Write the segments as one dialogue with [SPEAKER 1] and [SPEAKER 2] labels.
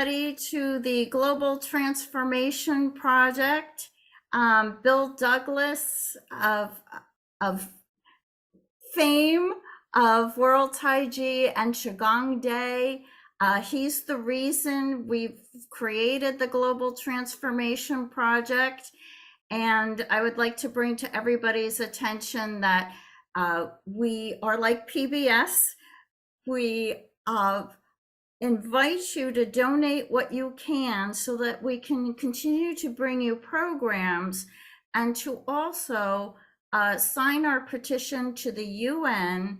[SPEAKER 1] everybody to the Global Transformation Project. Bill Douglas of fame of World Taiji and Qigong Day. He's the reason we've created the Global Transformation Project. And I would like to bring to everybody's attention that we are like PBS. We invite you to donate what you can so that we can continue to bring you programs, and to also sign our petition to the UN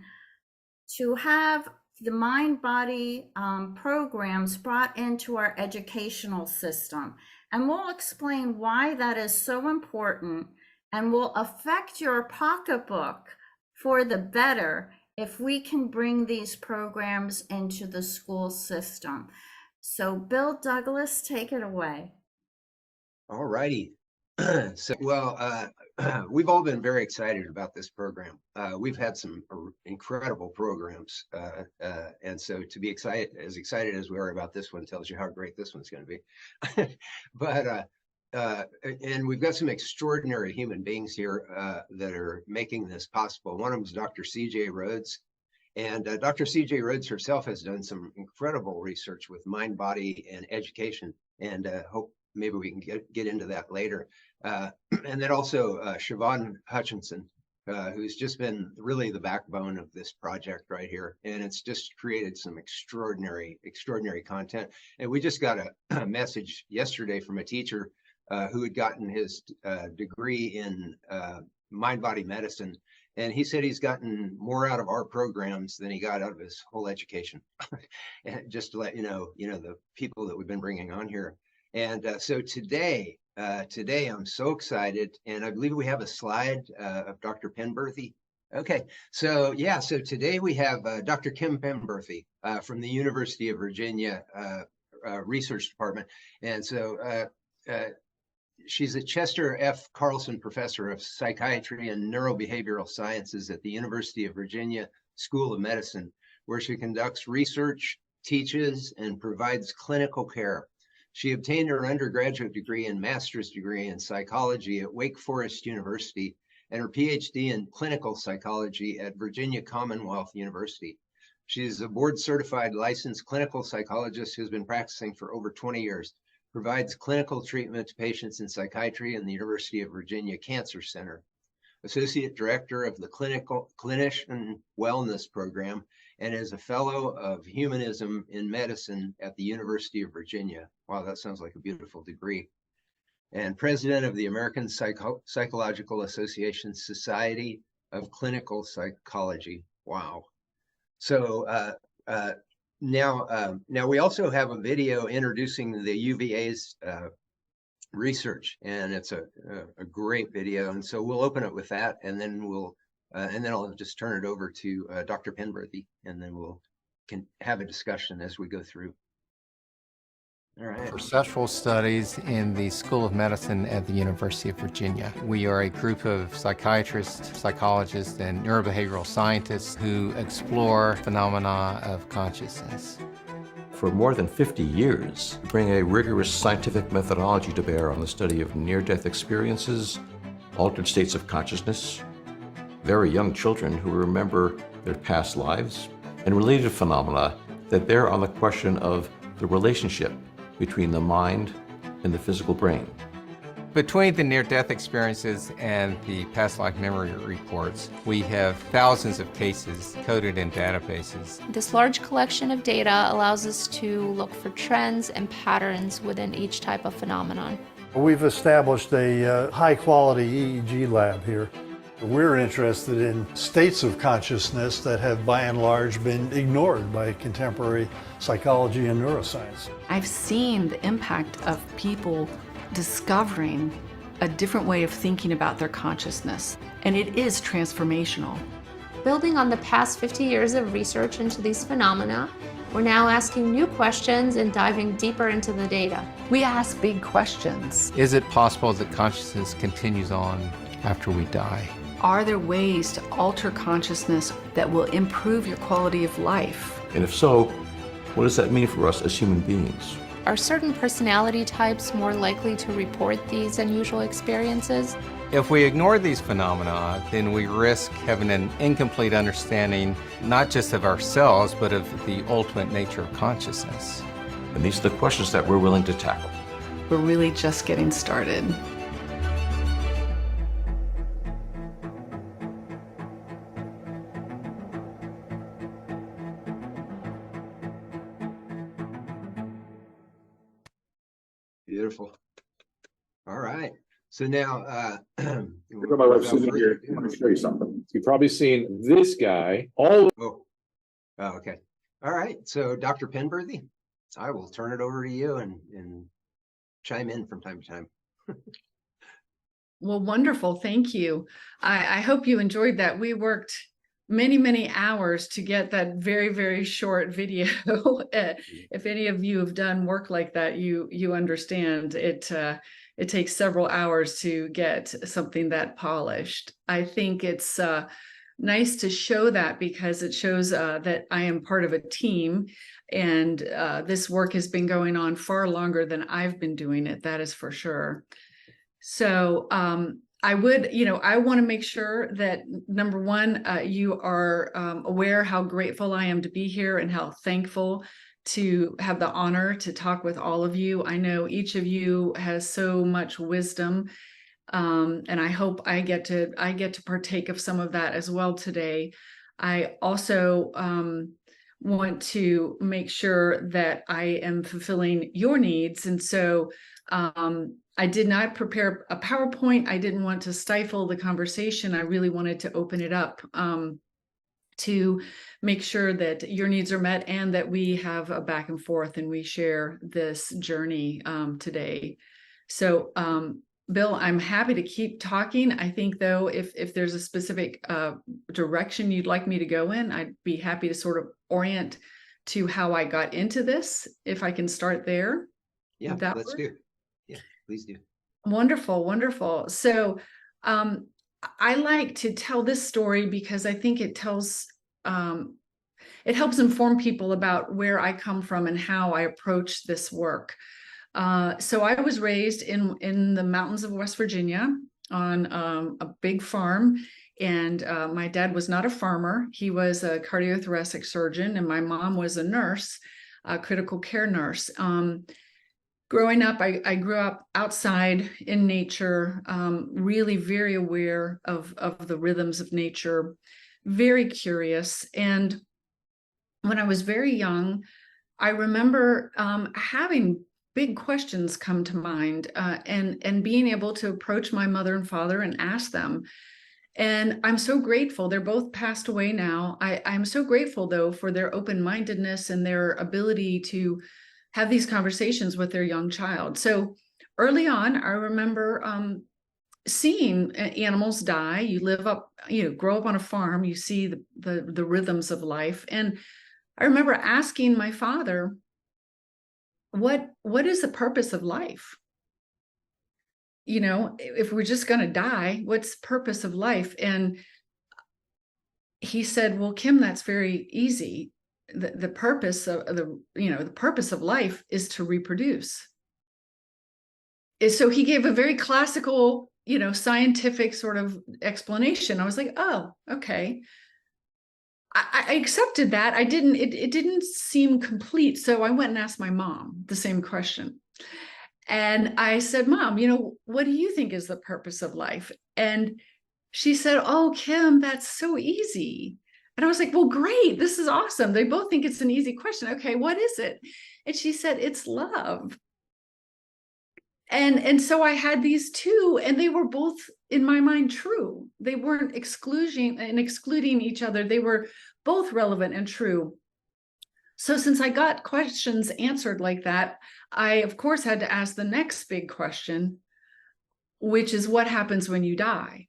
[SPEAKER 1] to have the mind-body programs brought into our educational system. And we'll explain why that is so important and will affect your pocketbook for the better if we can bring these programs into the school system. So Bill Douglas, take it away.
[SPEAKER 2] All righty. We've all been very excited about this program. We've had some incredible programs. And so to be excited as we are about this one tells you how great this one's going to be. And we've got some extraordinary human beings here that are making this possible. One of them is Dr. C.J. Rhodes. And Dr. C.J. Rhodes herself has done some incredible research with mind, body, and education. And hope maybe we can get into that later. And then also Siobhan Hutchinson, who's just been really the backbone of this project right here. And it's just created some extraordinary content. And we just got a message yesterday from a teacher who had gotten his degree in mind-body medicine. And he said he's gotten more out of our programs than he got out of his whole education. And just to let you know, the people that we've been bringing on here. And so today I'm so excited, and I believe we have a slide of Dr. Penberthy. Okay, so today we have Dr. Kim Penberthy from the University of Virginia Research Department. And so she's a Chester F. Carlson Professor of Psychiatry and Neurobehavioral Sciences at the University of Virginia School of Medicine, where she conducts research, teaches, and provides clinical care. She obtained her undergraduate degree and master's degree in psychology at Wake Forest University and her PhD in clinical psychology at Virginia Commonwealth University. She is a board-certified licensed clinical psychologist who's been practicing for over 20 years, provides clinical treatment to patients in psychiatry in the University of Virginia Cancer Center, Associate Director of the Clinician Wellness Program, and is a Fellow of Humanism in Medicine at the University of Virginia. Wow, that sounds like a beautiful degree. And President of the American Psychological Association Society of Clinical Psychology. Wow. So now we also have a video introducing the UVA's research, and it's a great video. And so we'll open it with that, and then I'll just turn it over to Dr. Penberthy, and then can have a discussion as we go through. All right.
[SPEAKER 3] Perceptual studies in the School of Medicine at the University of Virginia. We are a group of psychiatrists, psychologists, and neurobehavioral scientists who explore phenomena of consciousness.
[SPEAKER 4] For more than 50 years, we bring a rigorous scientific methodology to bear on the study of near-death experiences, altered states of consciousness, very young children who remember their past lives, and related phenomena that bear on the question of the relationship between the mind and the physical brain.
[SPEAKER 3] Between the near-death experiences and the past life memory reports, we have thousands of cases coded in databases.
[SPEAKER 5] This large collection of data allows us to look for trends and patterns within each type of phenomenon.
[SPEAKER 6] We've established a high-quality EEG lab here. We're interested in states of consciousness that have by and large been ignored by contemporary psychology and neuroscience.
[SPEAKER 7] I've seen the impact of people discovering a different way of thinking about their consciousness, and it is transformational.
[SPEAKER 5] Building on the past 50 years of research into these phenomena, we're now asking new questions and diving deeper into the data.
[SPEAKER 7] We ask big questions.
[SPEAKER 3] Is it possible that consciousness continues on after we die?
[SPEAKER 7] Are there ways to alter consciousness that will improve your quality of life?
[SPEAKER 4] And if so, what does that mean for us as human beings?
[SPEAKER 5] Are certain personality types more likely to report these unusual experiences?
[SPEAKER 3] If we ignore these phenomena, then we risk having an incomplete understanding not just of ourselves, but of the ultimate nature of consciousness.
[SPEAKER 4] And these are the questions that we're willing to tackle.
[SPEAKER 7] We're really just getting started.
[SPEAKER 2] Beautiful. All right. So now,
[SPEAKER 8] My wife's sitting here. Let me show you something. You've probably seen this guy
[SPEAKER 2] oh, okay. All right. So Dr. Penberthy, I will turn it over to you and chime in from time to time.
[SPEAKER 7] Well, wonderful. Thank you. I hope you enjoyed that. We worked many, many hours to get that very, very short video. If any of you have done work like that, you understand it. It takes several hours to get something that polished. I think it's nice to show that because it shows that I am part of a team, and this work has been going on far longer than I've been doing it. That is for sure. So I would, I want to make sure that number one, you are aware how grateful I am to be here and how thankful to have the honor to talk with all of you. I know each of you has so much wisdom, and I hope I get to partake of some of that as well today. I also want to make sure that I am fulfilling your needs, and so I did not prepare a PowerPoint. I didn't want to stifle the conversation. I really wanted to open it up to make sure that your needs are met and that we have a back and forth and we share this journey today. So Bill, I'm happy to keep talking. I think though, if there's a specific direction you'd like me to go in, I'd be happy to sort of orient to how I got into this, if I can start there.
[SPEAKER 2] Yeah, let's do. Yeah, please do.
[SPEAKER 7] Wonderful, wonderful. So I like to tell this story because I think it tells, it helps inform people about where I come from and how I approach this work. So I was raised in the mountains of West Virginia on a big farm, and my dad was not a farmer. He was a cardiothoracic surgeon, and my mom was a nurse, a critical care nurse. Growing up, I grew up outside in nature, really very aware of the rhythms of nature, very curious. And when I was very young, I remember having big questions come to mind and being able to approach my mother and father and ask them. And I'm so grateful. They're both passed away now. I'm so grateful, though, for their open-mindedness and their ability to have these conversations with their young child. So early on, I remember seeing animals die. You live up, grow up on a farm, you see the rhythms of life. And I remember asking my father, what is the purpose of life? If we're just going to die, what's the purpose of life? And he said, well, Kim, that's very easy. The purpose of the purpose of life is to reproduce. And so he gave a very classical, scientific sort of explanation. I was like, oh, okay. I accepted that. It didn't seem complete. So I went and asked my mom the same question. And I said, Mom, what do you think is the purpose of life? And she said, oh, Kim, that's so easy. And I was like, well, great. This is awesome. They both think it's an easy question. Okay, what is it? And she said, it's love. And so I had these two, and they were both, in my mind, true. They weren't excluding each other. They were both relevant and true. So since I got questions answered like that, I, of course, had to ask the next big question, which is what happens when you die?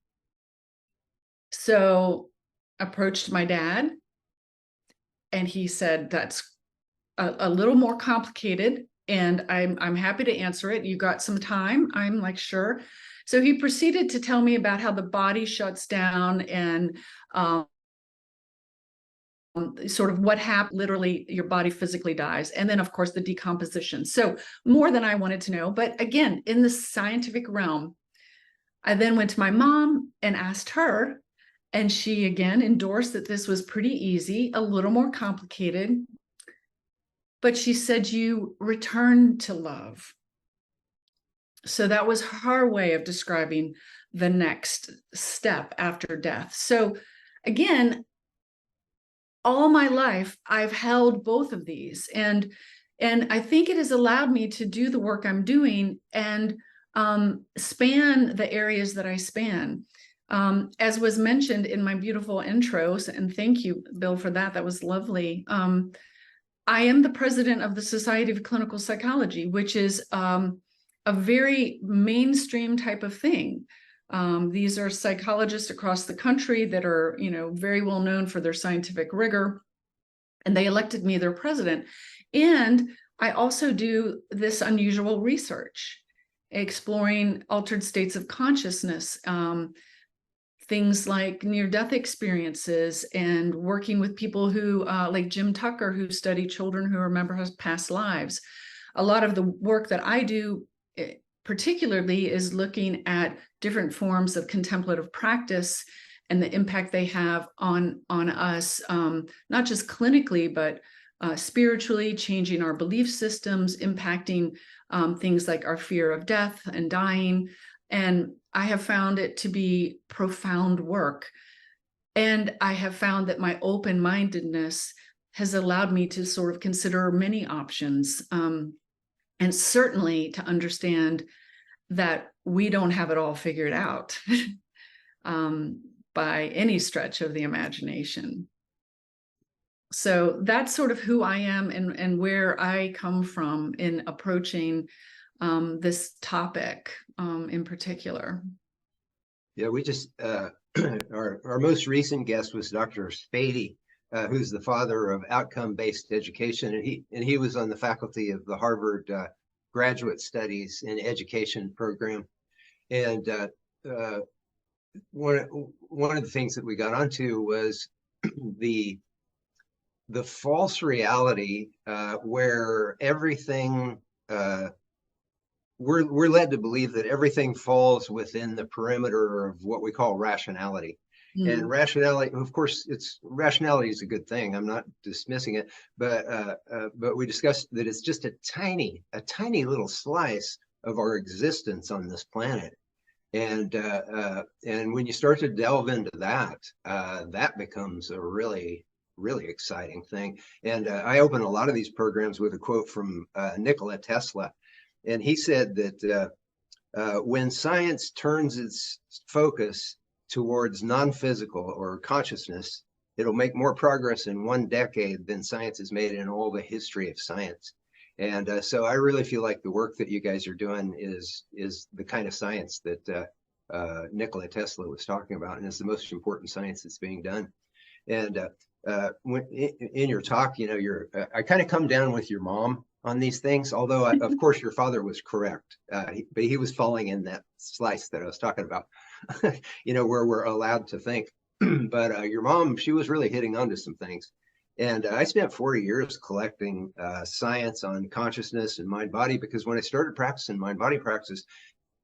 [SPEAKER 7] So approached my dad, and he said, that's a little more complicated, and I'm happy to answer it. You got some time? I'm like, sure. So he proceeded to tell me about how the body shuts down and sort of what happened, literally your body physically dies. And then of course the decomposition. So more than I wanted to know, but again, in the scientific realm, I then went to my mom and asked her, and she again endorsed that this was pretty easy, a little more complicated, but she said, you return to love. So that was her way of describing the next step after death. So again, all my life, I've held both of these, and I think it has allowed me to do the work I'm doing and span the areas that I span. As was mentioned in my beautiful intros, and thank you, Bill, for that. That was lovely. I am the president of the Society of Clinical Psychology, which is a very mainstream type of thing. These are psychologists across the country that are, very well known for their scientific rigor, and they elected me their president. And I also do this unusual research, exploring altered states of consciousness, things like near-death experiences, and working with people who, like Jim Tucker, who study children who remember past lives. A lot of the work that I do particularly is looking at different forms of contemplative practice and the impact they have on us, not just clinically, but spiritually, changing our belief systems, impacting things like our fear of death and dying. And I have found it to be profound work. And I have found that my open-mindedness has allowed me to sort of consider many options, and certainly to understand that we don't have it all figured out by any stretch of the imagination. So that's sort of who I am and where I come from in approaching this topic in particular.
[SPEAKER 2] Yeah, we just, our most recent guest was Dr. Spady, who's the father of outcome-based education, and he was on the faculty of the Harvard Graduate Studies in Education program. And one of the things that we got onto was the false reality where everything, we're led to believe that everything falls within the perimeter of what we call rationality. And rationality, of course, rationality is a good thing. I'm not dismissing it, but we discussed that it's just a tiny little slice of our existence on this planet. And when you start to delve into that, that becomes a really exciting thing. And I open a lot of these programs with a quote from Nikola Tesla, and he said that when science turns its focus towards non-physical or consciousness, it'll make more progress in 1 decade than science has made in all the history of science. And so I really feel like the work that you guys are doing is the kind of science that Nikola Tesla was talking about, and it's the most important science that's being done. And when in your talk, I kind of come down with your mom on these things, although of course your father was correct, but he was falling in that slice that I was talking about, where we're allowed to think. But your mom, she was really hitting onto some things. And I spent 40 years collecting science on consciousness and mind-body, because when I started practicing mind-body practice,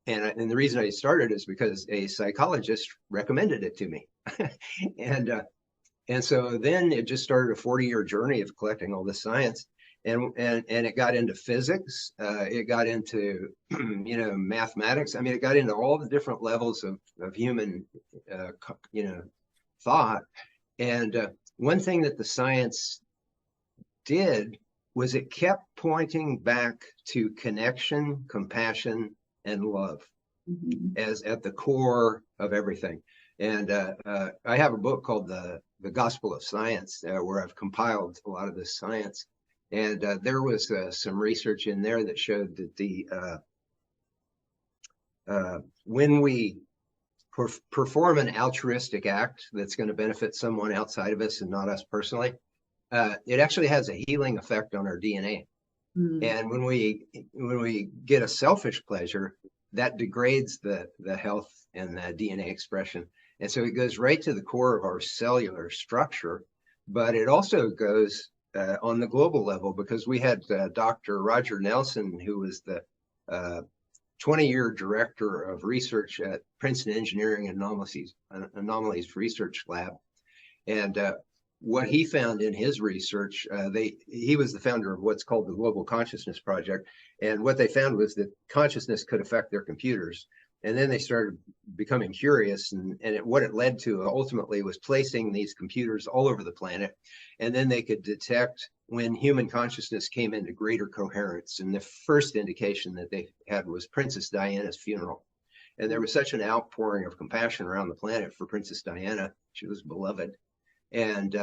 [SPEAKER 2] and the reason I started is because a psychologist recommended it to me. And so then it just started a 40-year journey of collecting all this science. And it got into physics, it got into, mathematics. I mean, it got into all the different levels of human, thought. And one thing that the science did was it kept pointing back to connection, compassion, and love as at the core of everything. And I have a book called The Gospel of Science, where I've compiled a lot of this science. And there was some research in there that showed that when we perform an altruistic act that's going to benefit someone outside of us and not us personally, it actually has a healing effect on our DNA. And when we get a selfish pleasure, that degrades the health and the DNA expression. And so it goes right to the core of our cellular structure but it also goes on the global level, because we had Dr. Roger Nelson, who was the 20-year director of research at Princeton Engineering Anomalies Research Lab. And what he found in his research, he was the founder of what's called the Global Consciousness Project. And what they found was that consciousness could affect their computers. And then they started becoming curious, and what it led to ultimately was placing these computers all over the planet. And then they could detect when human consciousness came into greater coherence. And the first indication that they had was Princess Diana's funeral. And there was such an outpouring of compassion around the planet for Princess Diana. She was beloved. And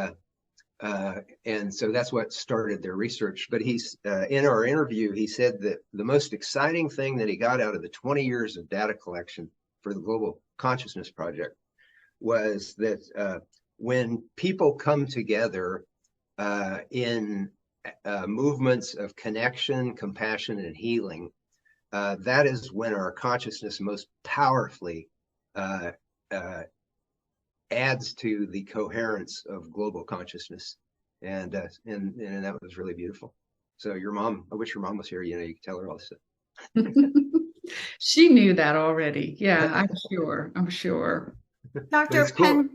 [SPEAKER 2] so that's what started their research. But he's in our interview, he said that the most exciting thing that he got out of the 20 years of data collection for the Global Consciousness Project was that when people come together in movements of connection, compassion, and healing, that is when our consciousness most powerfully adds to the coherence of global consciousness. And that was really beautiful. So your mom, I wish your mom was here, you could tell her all this stuff.
[SPEAKER 7] She knew that already. Yeah, I'm sure.
[SPEAKER 1] Dr.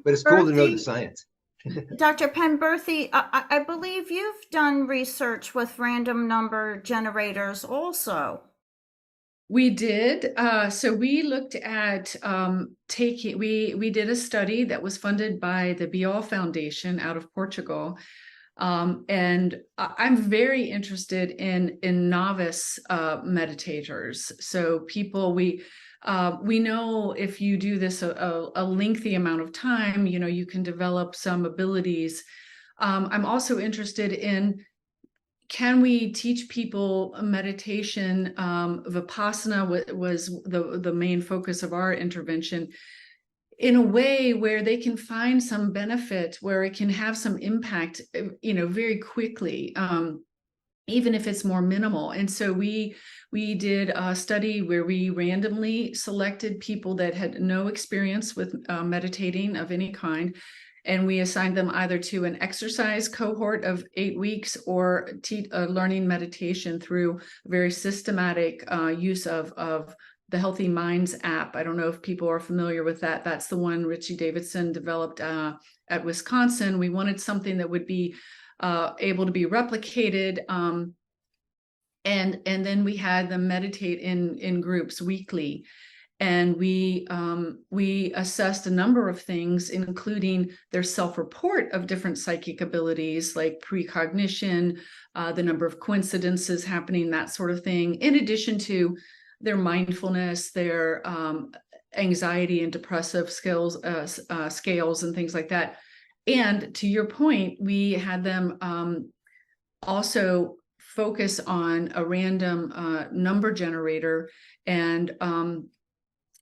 [SPEAKER 2] But it's cool to know the science.
[SPEAKER 1] Dr. Penberthy, I believe you've done research with random number generators also.
[SPEAKER 7] We did. So we looked at we did a study that was funded by the Bial Foundation out of Portugal. And I'm very interested in novice meditators. So people, we know if you do this a lengthy amount of time, you can develop some abilities. I'm also interested in, can we teach people meditation? Vipassana was the main focus of our intervention, in a way where they can find some benefit, where it can have some impact, very quickly, even if it's more minimal. And so we did a study where we randomly selected people that had no experience with meditating of any kind. And we assigned them either to an exercise cohort of 8 weeks or learning meditation through very systematic use of the Healthy Minds app. I don't know if people are familiar with that. That's the one Richie Davidson developed at Wisconsin. We wanted something that would be able to be replicated. And then we had them meditate in groups weekly. And we assessed a number of things, including their self-report of different psychic abilities, like precognition, the number of coincidences happening, that sort of thing, in addition to their mindfulness, their anxiety and depressive scales and things like that. And to your point, we had them also focus on a random number generator and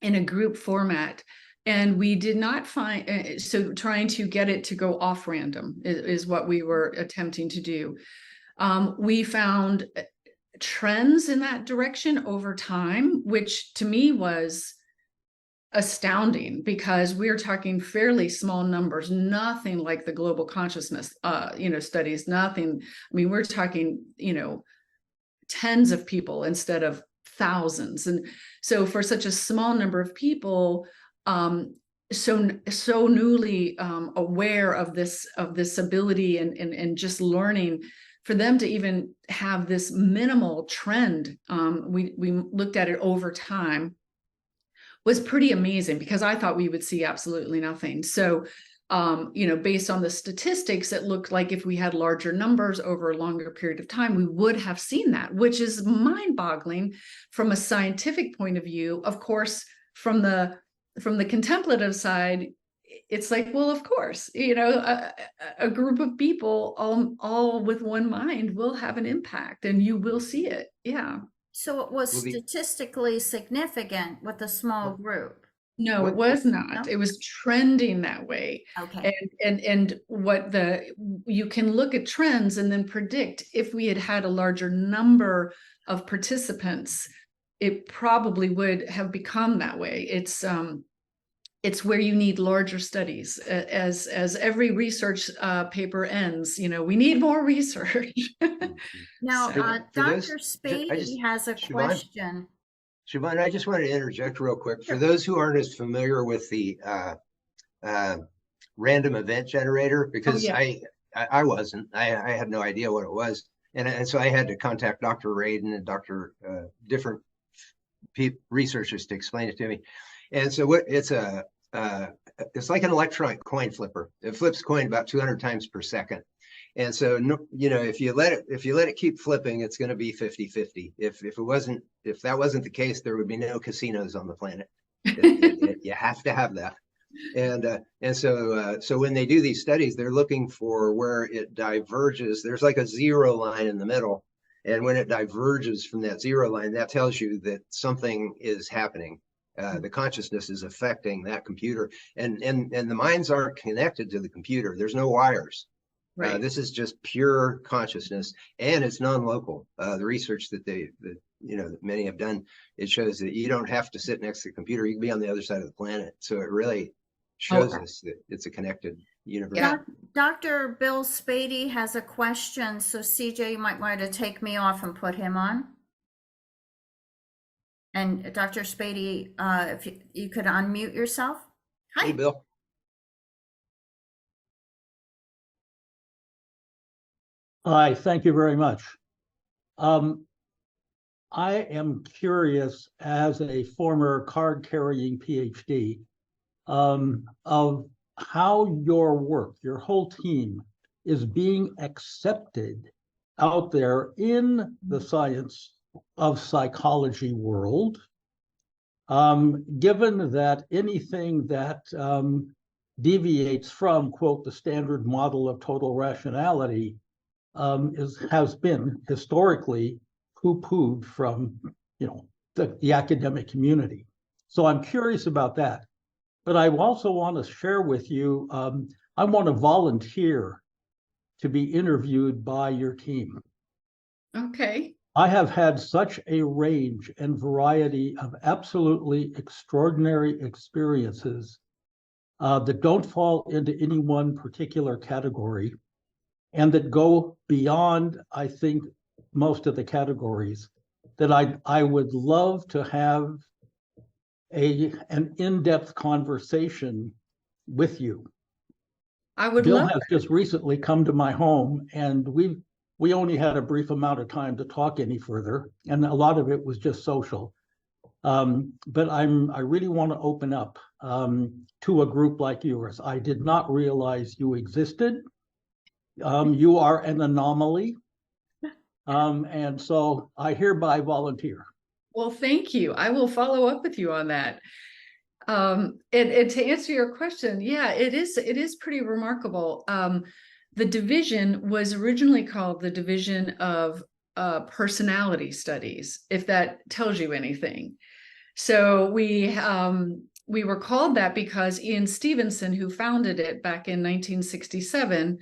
[SPEAKER 7] in a group format. And we did not find, so trying to get it to go off random is what we were attempting to do. We found trends in that direction over time, which to me was astounding, because we're talking fairly small numbers, nothing like the global consciousness, studies, nothing. I mean, we're talking, tens of people instead of thousands. And so for such a small number of people, so newly aware of this ability and just learning, for them to even have this minimal trend, we looked at it over time, was pretty amazing, because I thought we would see absolutely nothing. So, based on the statistics, it looked like if we had larger numbers over a longer period of time, we would have seen that, which is mind-boggling from a scientific point of view. Of course, from the contemplative side, it's like, well, of course, a group of people all with one mind will have an impact, and you will see it. Yeah.
[SPEAKER 1] So it was statistically significant with a small group.
[SPEAKER 7] No, it was not.
[SPEAKER 1] No?
[SPEAKER 7] It was trending that way.
[SPEAKER 1] Okay.
[SPEAKER 7] And what you can look at trends and then predict, if we had a larger number of participants, it probably would have become that way. It's it's where you need larger studies. As every research paper ends, we need more research.
[SPEAKER 1] Now,
[SPEAKER 7] So-
[SPEAKER 2] For those-
[SPEAKER 1] Dr.
[SPEAKER 2] I
[SPEAKER 1] Spady
[SPEAKER 2] just-
[SPEAKER 1] has a
[SPEAKER 2] Siobhan?
[SPEAKER 1] question.
[SPEAKER 2] Siobhan, I just wanted to interject real quick. For those who aren't as familiar with the random event generator, because
[SPEAKER 7] yeah.
[SPEAKER 2] I wasn't, I had no idea what it was. And so I had to contact Dr. Radin and different researchers to explain it to me. And so it's like an electronic coin flipper. It flips coin about 200 times per second. And so, if you let it keep flipping, it's going to be 50-50. If that wasn't the case, there would be no casinos on the planet. You have to have that. And so when they do these studies, they're looking for where it diverges. There's like a zero line in the middle. And when it diverges from that zero line, that tells you that something is happening. The consciousness is affecting that computer, and the minds aren't connected to the computer. There's no wires.
[SPEAKER 7] Right.
[SPEAKER 2] This is just pure consciousness, and it's non-local. The research that many have done, it shows that you don't have to sit next to the computer. You can be on the other side of the planet. So it really shows us that it's a connected universe.
[SPEAKER 7] Yeah.
[SPEAKER 1] Dr. Bill Spady has a question. So CJ, you might want to take me off and put him on. And Dr. Spady, if you could unmute yourself. Hi.
[SPEAKER 2] Hey, Bill.
[SPEAKER 9] Hi, thank you very much. I am curious, as a former card-carrying PhD, of how your work, your whole team, is being accepted out there in the science of psychology world, given that anything that deviates from, quote, the standard model of total rationality has been historically poo-pooed from, the academic community. So I'm curious about that. But I also want to share with you, I want to volunteer to be interviewed by your team.
[SPEAKER 7] Okay.
[SPEAKER 9] I have had such a range and variety of absolutely extraordinary experiences that don't fall into any one particular category, and that go beyond, I think, most of the categories, that I would love to have an in-depth conversation with you.
[SPEAKER 7] I would
[SPEAKER 9] Bill
[SPEAKER 7] love
[SPEAKER 9] has just recently come to my home, and we only had a brief amount of time to talk any further, and a lot of it was just social. But I really want to open up to a group like yours. I did not realize you existed. You are an anomaly. And so I hereby volunteer.
[SPEAKER 7] Well, thank you. I will follow up with you on that. And to answer your question, yeah, it is pretty remarkable. The division was originally called the Division of Personality Studies, if that tells you anything. So we were called that because Ian Stevenson, who founded it back in 1967,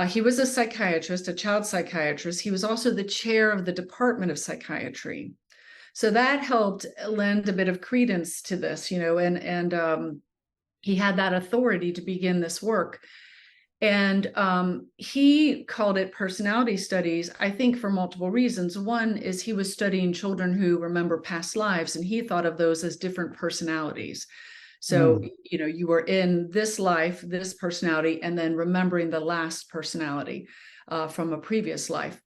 [SPEAKER 7] he was a psychiatrist, a child psychiatrist. He was also the chair of the Department of Psychiatry. So that helped lend a bit of credence to this, and he had that authority to begin this work. And he called it personality studies, I think, for multiple reasons. One is he was studying children who remember past lives, and he thought of those as different personalities. So, you were in this life, this personality, and then remembering the last personality from a previous life.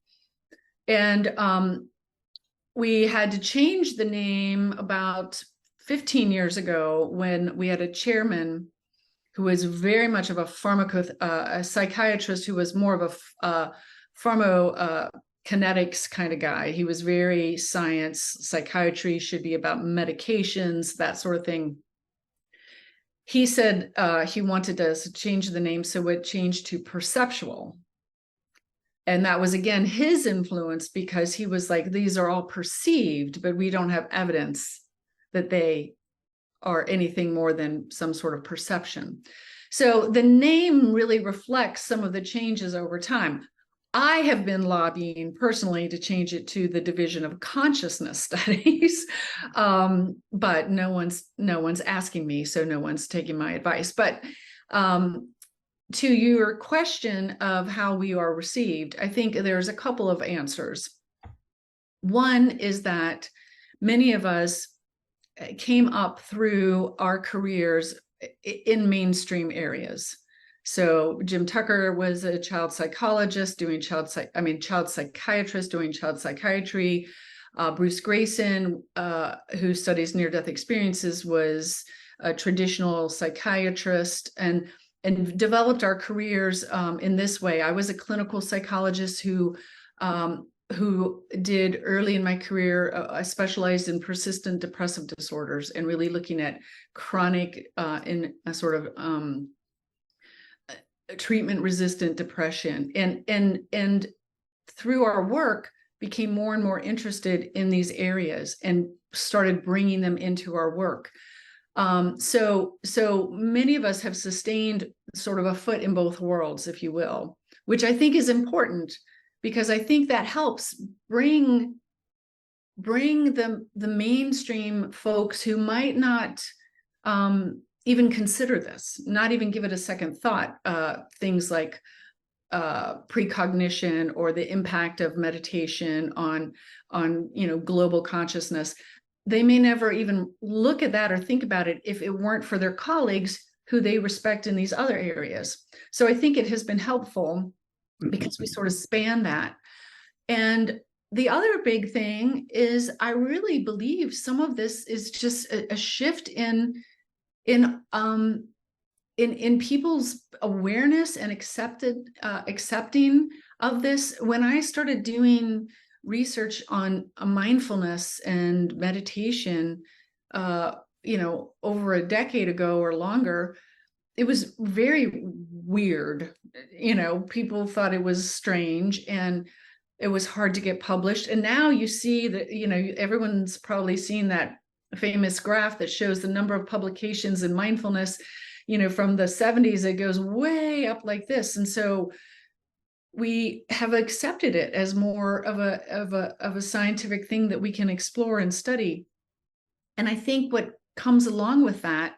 [SPEAKER 7] And we had to change the name about 15 years ago when we had a chairman who was very much of a psychiatrist who was more of a pharmacokinetics kind of guy. He was very science. Psychiatry should be about medications, that sort of thing. He said he wanted us to change the name, so it changed to Perceptual. And that was, again, his influence, because he was like, these are all perceived, but we don't have evidence that they are anything more than some sort of perception. So the name really reflects some of the changes over time. I have been lobbying personally to change it to the Division of Consciousness Studies, but no one's asking me, so no one's taking my advice. But to your question of how we are received, I think there's a couple of answers. One is that many of us came up through our careers in mainstream areas. So Jim Tucker was a child psychologist doing child psychiatrist doing child psychiatry. Bruce Grayson, who studies near-death experiences, was a traditional psychiatrist and developed our careers in this way. I was a clinical psychologist who did early in my career, I specialized in persistent depressive disorders and really looking at chronic in a sort of treatment-resistant depression, and through our work became more and more interested in these areas and started bringing them into our work. So many of us have sustained sort of a foot in both worlds, if you will, which I think is important, because I think that helps bring the mainstream folks who might not even consider this, not even give it a second thought, things like precognition or the impact of meditation on global consciousness. They may never even look at that or think about it if it weren't for their colleagues who they respect in these other areas. So I think it has been helpful because we sort of span that. And the other big thing is I really believe some of this is just a shift in people's awareness and accepting of this. When I started doing research on mindfulness and meditation, over a decade ago or longer, it was very weird. People thought it was strange and it was hard to get published. And now you see that, everyone's probably seen that famous graph that shows the number of publications in mindfulness, from the 70s, it goes way up like this. And so we have accepted it as more of a scientific thing that we can explore and study. And I think what comes along with that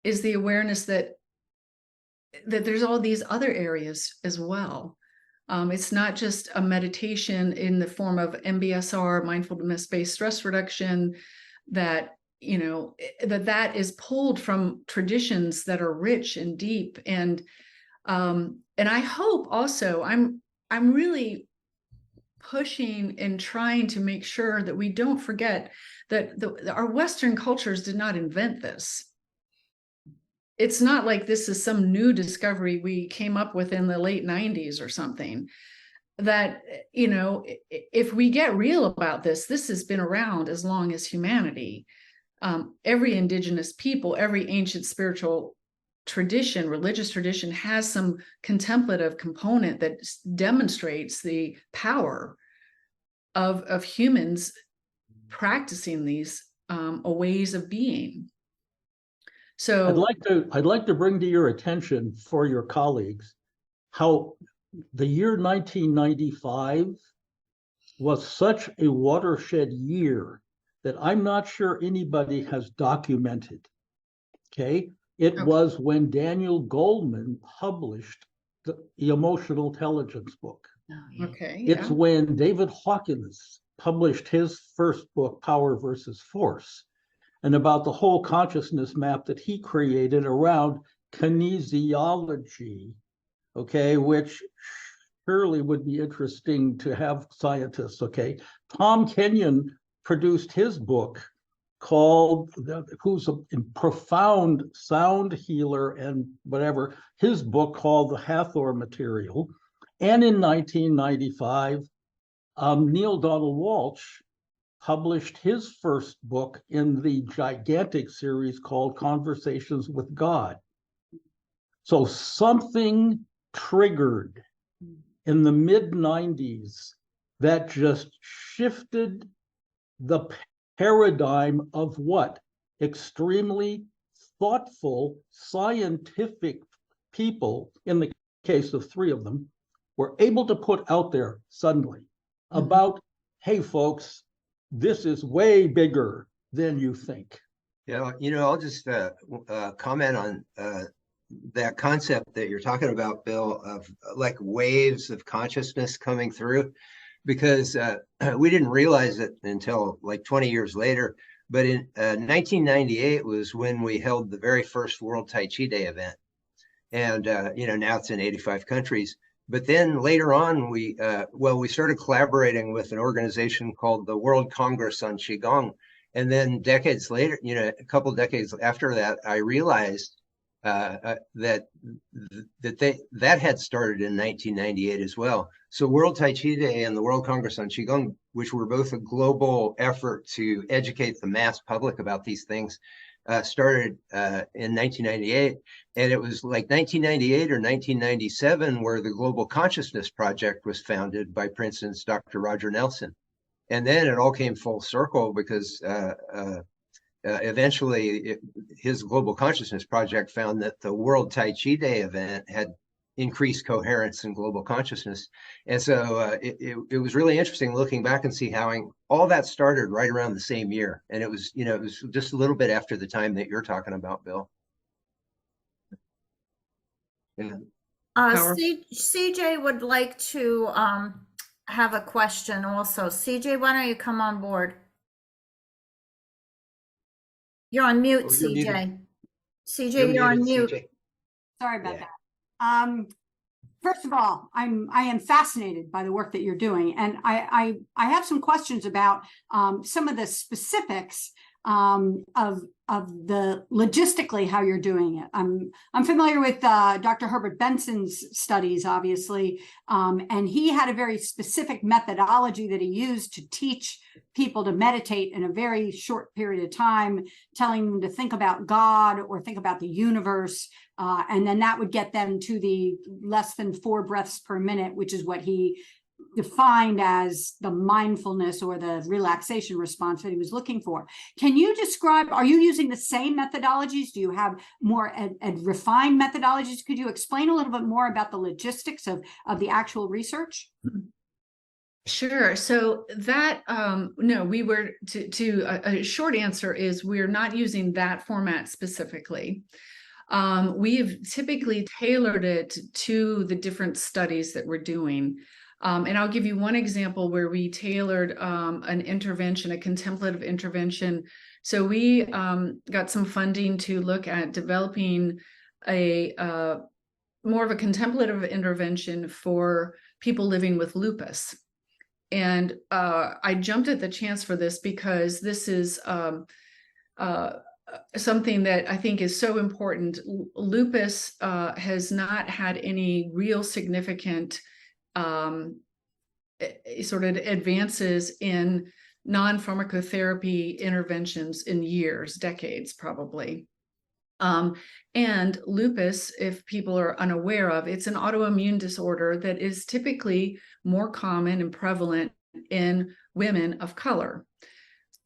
[SPEAKER 7] is the awareness that there's all these other areas as well. It's not just a meditation in the form of MBSR, mindfulness-based stress reduction, that that is pulled from traditions that are rich and deep. And I hope also I'm really pushing and trying to make sure that we don't forget that our Western cultures did not invent this. It's not like this is some new discovery we came up with in the late 90s or something. That, if we get real about this has been around as long as humanity. Every indigenous people, every ancient spiritual tradition, religious tradition, has some contemplative component that demonstrates the power of humans practicing these ways of being. So
[SPEAKER 9] I'd like to bring to your attention, for your colleagues, how the year 1995 was such a watershed year that I'm not sure anybody has documented. Okay, it was when Daniel Goleman published the Emotional Intelligence book.
[SPEAKER 7] Okay.
[SPEAKER 9] It's when David Hawkins published his first book, Power versus Force, and about the whole consciousness map that he created around kinesiology, okay, which surely would be interesting to have scientists, okay. Tom Kenyon produced his book called, who's a profound sound healer and whatever, his book called The Hathor Material. And in 1995, Neil Donald Walsh published his first book in the gigantic series called Conversations with God. So something triggered in the mid-90s that just shifted the paradigm of what? Extremely thoughtful, scientific people, in the case of three of them, were able to put out there suddenly about, hey, folks, this is way bigger than you think.
[SPEAKER 2] Yeah, I'll just comment on that concept that you're talking about, Bill, of like waves of consciousness coming through, because we didn't realize it until like 20 years later. But in 1998 was when we held the very first World Tai Chi Day event. And, now it's in 85 countries. But then later on, we started collaborating with an organization called the World Congress on Qigong. And then decades later, a couple of decades after that, I realized that had started in 1998 as well. So World Tai Chi Day and the World Congress on Qigong, which were both a global effort to educate the mass public about these things, started in 1998. And it was like 1998 or 1997 where the Global Consciousness Project was founded by Princeton's Dr. Roger Nelson. And then it all came full circle because eventually his Global Consciousness Project found that the World Tai Chi Day event had increased coherence in global consciousness. And so it was really interesting looking back and see how all that started right around the same year. And it was just a little bit after the time that you're talking about, Bill. Yeah.
[SPEAKER 1] CJ would like to have a question also. CJ, why don't you come on board? You're on mute, CJ.
[SPEAKER 2] Muted.
[SPEAKER 1] CJ, you're on mute.
[SPEAKER 10] CJ. Sorry about that. First of all, I am fascinated by the work that you're doing, and I have some questions about some of the specifics of the logistically how you're doing it. I'm familiar with Dr. Herbert Benson's studies, obviously, and he had a very specific methodology that he used to teach people to meditate in a very short period of time, telling them to think about God or think about the universe, and then that would get them to the less than 4 breaths per minute, which is what he defined as the mindfulness or the relaxation response that he was looking for. Can you describe, are you using the same methodologies? Do you have more refined methodologies? Could you explain a little bit more about the logistics of the actual research?
[SPEAKER 7] Sure. So that, no, we were a short answer is we're not using that format specifically. We've typically tailored it to the different studies that we're doing. And I'll give you one example where we tailored an intervention, a contemplative intervention. So we got some funding to look at developing a more of a contemplative intervention for people living with lupus. And I jumped at the chance for this because this is something that I think is so important. Lupus has not had any real significant sort of advances in non-pharmacotherapy interventions in years, decades, probably. And lupus, if people are unaware of, it's an autoimmune disorder that is typically more common and prevalent in women of color.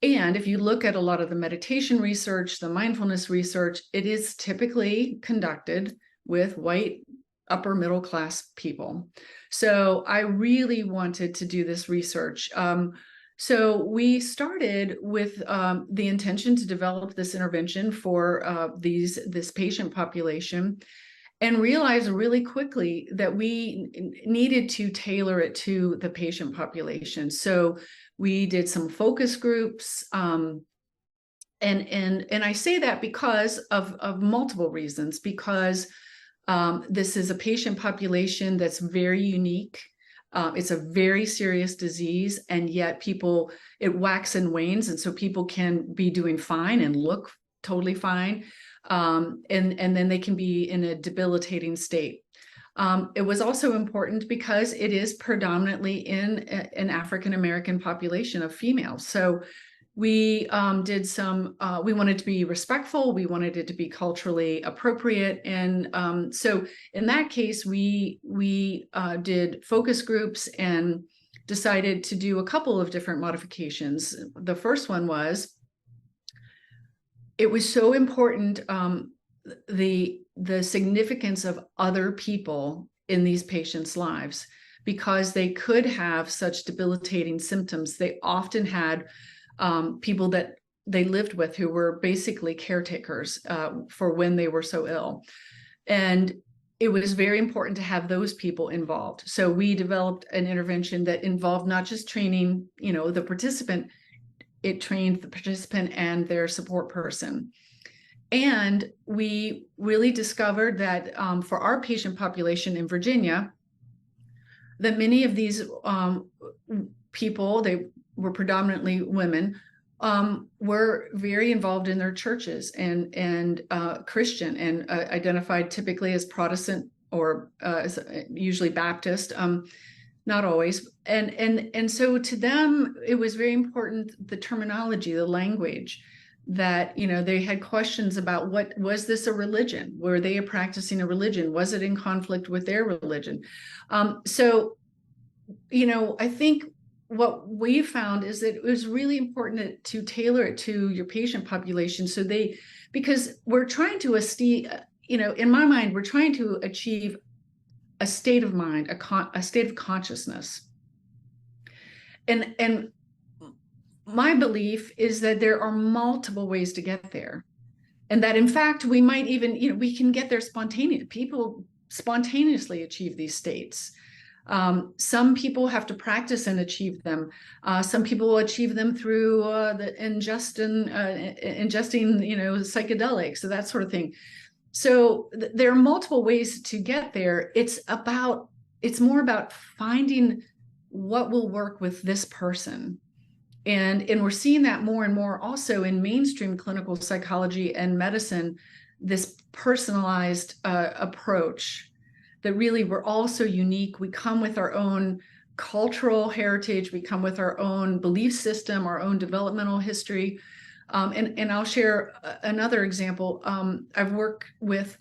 [SPEAKER 7] And if you look at a lot of the meditation research, the mindfulness research, it is typically conducted with white upper middle class people. So I really wanted to do this research. So we started with the intention to develop this intervention for this patient population, and realized really quickly that we needed to tailor it to the patient population. So we did some focus groups, and I say that because of multiple reasons, because this is a patient population that's very unique. It's a very serious disease, and yet it waxes and wanes, and so people can be doing fine and look totally fine, and then they can be in a debilitating state. It was also important because it is predominantly in an African-American population of females. So we did some, we wanted to be respectful, we wanted it to be culturally appropriate. And so in that case, we did focus groups and decided to do a couple of different modifications. The first one was, it was so important, the significance of other people in these patients' lives because they could have such debilitating symptoms. They often had people that they lived with who were basically caretakers for when they were so ill. And it was very important to have those people involved. So we developed an intervention that involved not just training, the participant, it trained the participant and their support person. And we really discovered that for our patient population in Virginia, that many of these people, they were predominantly women, were very involved in their churches and Christian and identified typically as Protestant or usually Baptist, not always. And so to them, it was very important, the terminology, the language, that, they had questions about what was this a religion? Were they practicing a religion? Was it in conflict with their religion? So, I think what we found is that it was really important to tailor it to your patient population. Because we're trying to in my mind, we're trying to achieve a state of mind, a state of consciousness. And my belief is that there are multiple ways to get there. And that in fact, we might even, we can get there spontaneously. People spontaneously achieve these states. Some people have to practice and achieve them. Some people will achieve them through ingesting, psychedelics, so that sort of thing. So there are multiple ways to get there. It's more about finding what will work with this person. And we're seeing that more and more also in mainstream clinical psychology and medicine, this personalized approach that really we're all so unique. We come with our own cultural heritage. We come with our own belief system, our own developmental history. And I'll share another example. I've worked with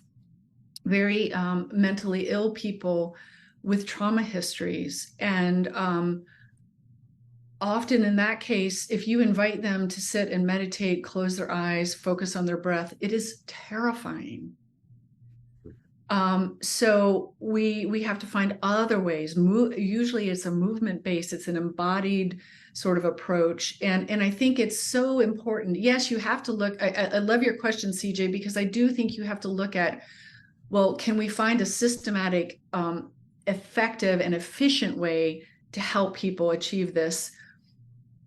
[SPEAKER 7] very mentally ill people with trauma histories. And often in that case, if you invite them to sit and meditate, close their eyes, focus on their breath, it is terrifying. So we have to find other ways. Usually it's a movement based, it's an embodied sort of approach. And I think it's so important. Yes, you have to look, I love your question, CJ, because I do think you have to look at, well, can we find a systematic, effective and efficient way to help people achieve this?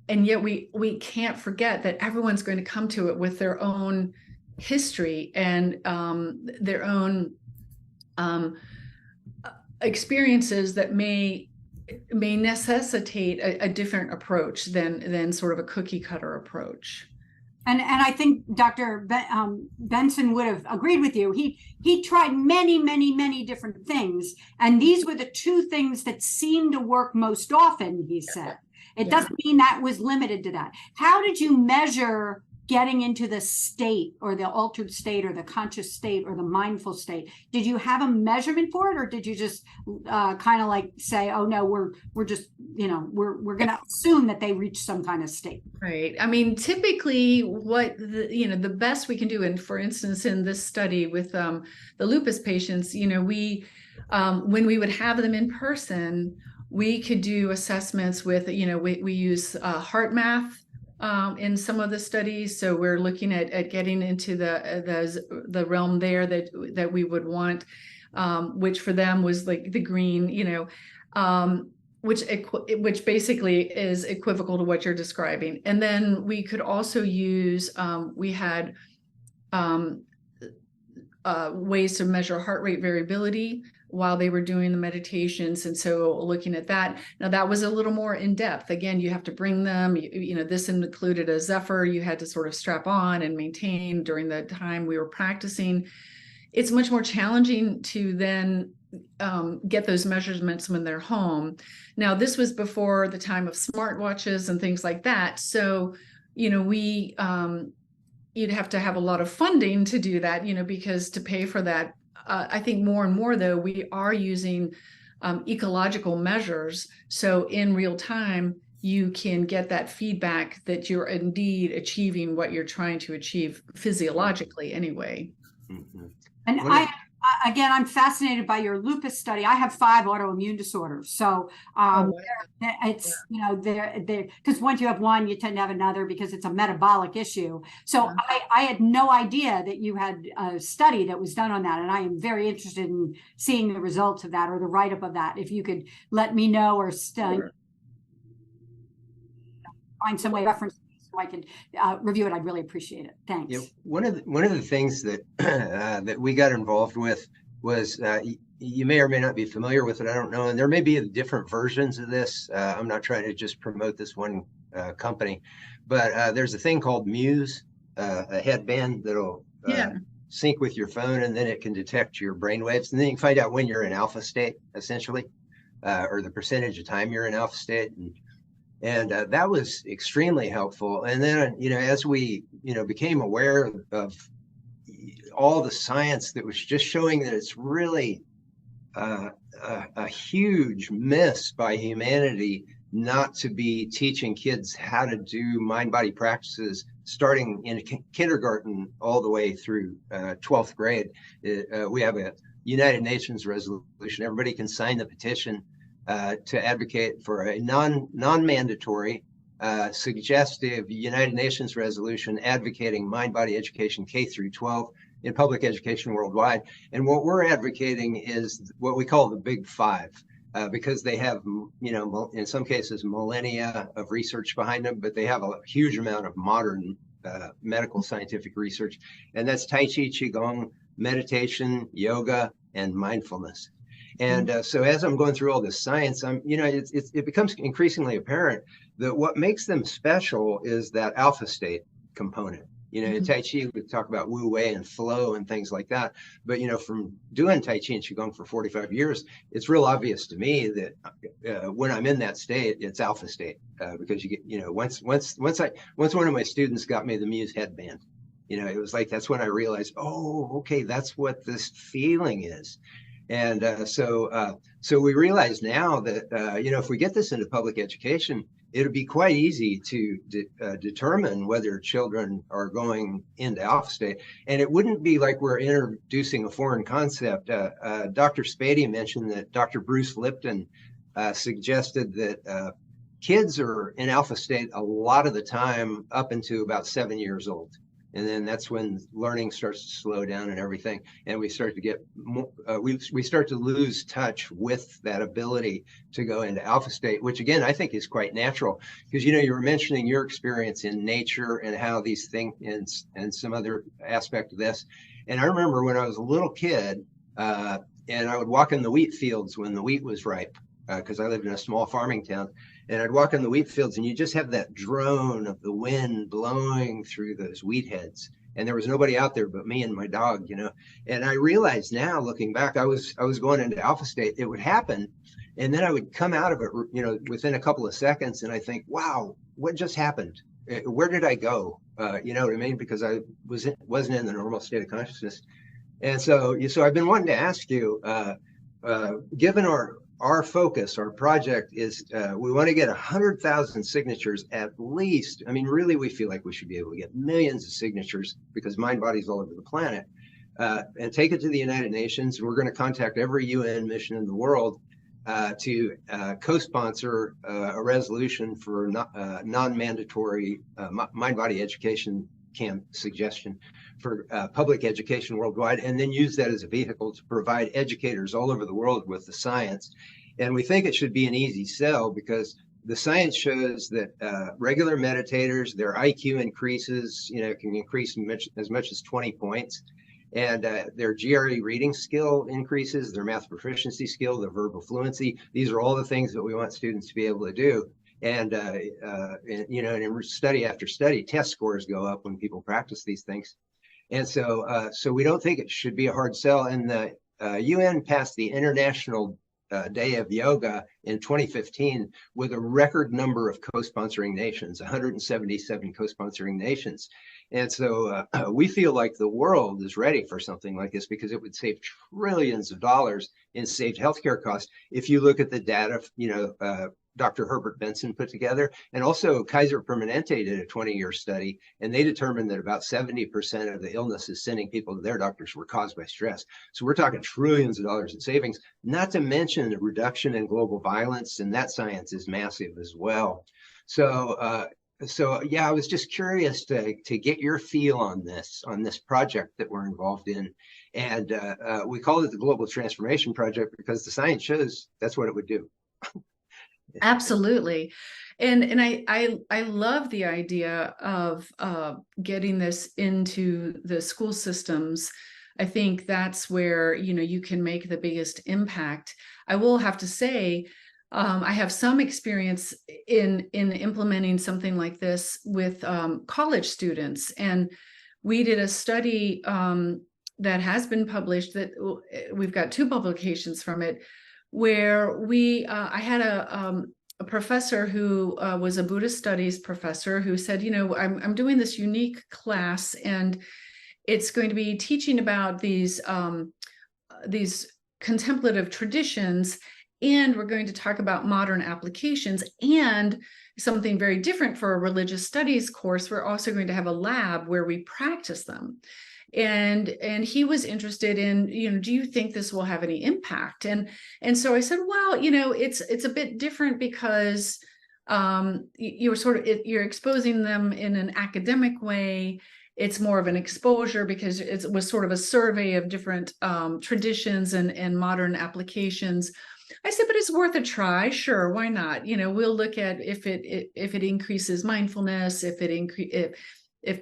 [SPEAKER 7] And yet we can't forget that everyone's going to come to it with their own history and their own experiences that may necessitate a different approach than sort of a cookie cutter approach.
[SPEAKER 10] And I think Dr. Benson would have agreed with you. He tried many different things, and these were the two things that seemed to work most often, he said. It doesn't mean that was limited to that. How did you measure getting into the state or the altered state or the conscious state or the mindful state? Did you have a measurement for it, or did you just kind of like say, oh no, we're just, we're going to assume that they reach some kind of state?
[SPEAKER 7] Right. I mean, typically what the best we can do, and for instance, in this study with the lupus patients, we when we would have them in person, we could do assessments with, we use heart math in some of the studies. So we're looking at getting into the realm there that we would want, which for them was like the green, which basically is equivocal to what you're describing. And then we could also use, we had ways to measure heart rate variability while they were doing the meditations. And so looking at that, now that was a little more in depth. Again, you have to bring them, this included a Zephyr you had to sort of strap on and maintain during the time we were practicing. It's much more challenging to then get those measurements when they're home. Now, this was before the time of smartwatches and things like that. So, you'd have to have a lot of funding to do that, because to pay for that, I think more and more, though, we are using ecological measures. So in real time, you can get that feedback that you're indeed achieving what you're trying to achieve physiologically anyway.
[SPEAKER 10] And again, I'm fascinated by your lupus study. I have 5 autoimmune disorders. So it's, you know, because once you have one, you tend to have another because it's a metabolic issue. So I had no idea that you had a study that was done on that. And I am very interested in seeing the results of that or the write-up of that. If you could let me know or find some way to reference so I can review it, I'd really appreciate it. Thanks.
[SPEAKER 2] Yeah, one of the things that that we got involved with was you may or may not be familiar with it. I don't know, and there may be different versions of this. I'm not trying to just promote this one company, but there's a thing called Muse, a headband that'll sync with your phone, and then it can detect your brain waves, and then you can find out when you're in alpha state, essentially, or the percentage of time you're in alpha state. And that was extremely helpful. And then, you know, as we, you know, became aware of all the science that was just showing that it's really a huge miss by humanity not to be teaching kids how to do mind-body practices starting in kindergarten all the way through 12th grade. We have a United Nations resolution. Everybody can sign the petition to advocate for a non-mandatory, suggestive United Nations resolution advocating mind-body education K through 12 in public education worldwide. And what we're advocating is what we call the Big Five, because they have, you know, in some cases, millennia of research behind them, but they have a huge amount of modern medical scientific research. And that's Tai Chi, qigong, meditation, yoga, and mindfulness. And so as I'm going through all this science, you know, it becomes increasingly apparent that what makes them special is that alpha state component. You know, in Tai Chi, we talk about Wu Wei and flow and things like that. But, you know, from doing Tai Chi and Qigong for 45 years, it's real obvious to me that when I'm in that state, it's alpha state, because you get, you know, once one of my students got me the Muse headband, you know, it was like, that's when I realized, oh, okay, that's what this feeling is. And so we realize now that, you know, if we get this into public education, it'll be quite easy to determine whether children are going into alpha state. And it wouldn't be like we're introducing a foreign concept. Dr. Spady mentioned that Dr. Bruce Lipton suggested that kids are in alpha state a lot of the time up into about 7 years old. And then that's when learning starts to slow down and everything. And we start to get more, we start to lose touch with that ability to go into alpha state, which again, I think is quite natural. Because, you know, you were mentioning your experience in nature and how these things and some other aspect of this. And I remember when I was a little kid, and I would walk in the wheat fields when the wheat was ripe, because I lived in a small farming town. And I'd walk in the wheat fields and you just have that drone of the wind blowing through those wheat heads. And there was nobody out there but me and my dog, you know. And I realized now, looking back, I was going into alpha state. It would happen. And then I would come out of it, you know, within a couple of seconds. And I think, wow, what just happened? Where did I go? You know what I mean? Because I wasn't in the normal state of consciousness. And so I've been wanting to ask you, given our focus, our project is we want to get 100,000 signatures at least. I mean, really, we feel like we should be able to get millions of signatures because mind bodies all over the planet, and take it to the United Nations. We're going to contact every UN mission in the world to co-sponsor a resolution for non-mandatory mind-body education camp suggestion for public education worldwide, and then use that as a vehicle to provide educators all over the world with the science. And we think it should be an easy sell because the science shows that regular meditators, their IQ increases, you know, can increase as much as 20 points. And their GRE reading skill increases, their math proficiency skill, their verbal fluency. These are all the things that we want students to be able to do. And you know, in study after study, test scores go up when people practice these things. And so we don't think it should be a hard sell. And the UN passed the International Day of Yoga in 2015 with a record number of co-sponsoring nations, 177 co-sponsoring nations. And so we feel like the world is ready for something like this because it would save trillions of dollars in saved healthcare costs. If you look at the data, you know, Dr. Herbert Benson put together. And also Kaiser Permanente did a 20-year study, and they determined that about 70% of the illnesses sending people to their doctors were caused by stress. So we're talking trillions of dollars in savings, not to mention the reduction in global violence, and that science is massive as well. So yeah, I was just curious to get your feel on this project that we're involved in. And we call it the Global Transformation Project because the science shows that's what it would do.
[SPEAKER 7] Absolutely. And I love the idea of getting this into the school systems. I think that's where, you know, you can make the biggest impact. I will have to say, I have some experience in implementing something like this with college students. And we did a study that has been published, that we've got 2 publications from it, where I had a professor who was a Buddhist studies professor who said, you know, I'm doing this unique class, and it's going to be teaching about these contemplative traditions, and we're going to talk about modern applications, and something very different for a religious studies course, we're also going to have a lab where we practice them. And he was interested in, you know, do you think this will have any impact? And so I said, well, you know, it's a bit different because you're exposing them in an academic way. It's more of an exposure because it was sort of a survey of different traditions and modern applications. I said, but it's worth a try. Sure, why not? You know, we'll look at if it increases mindfulness, if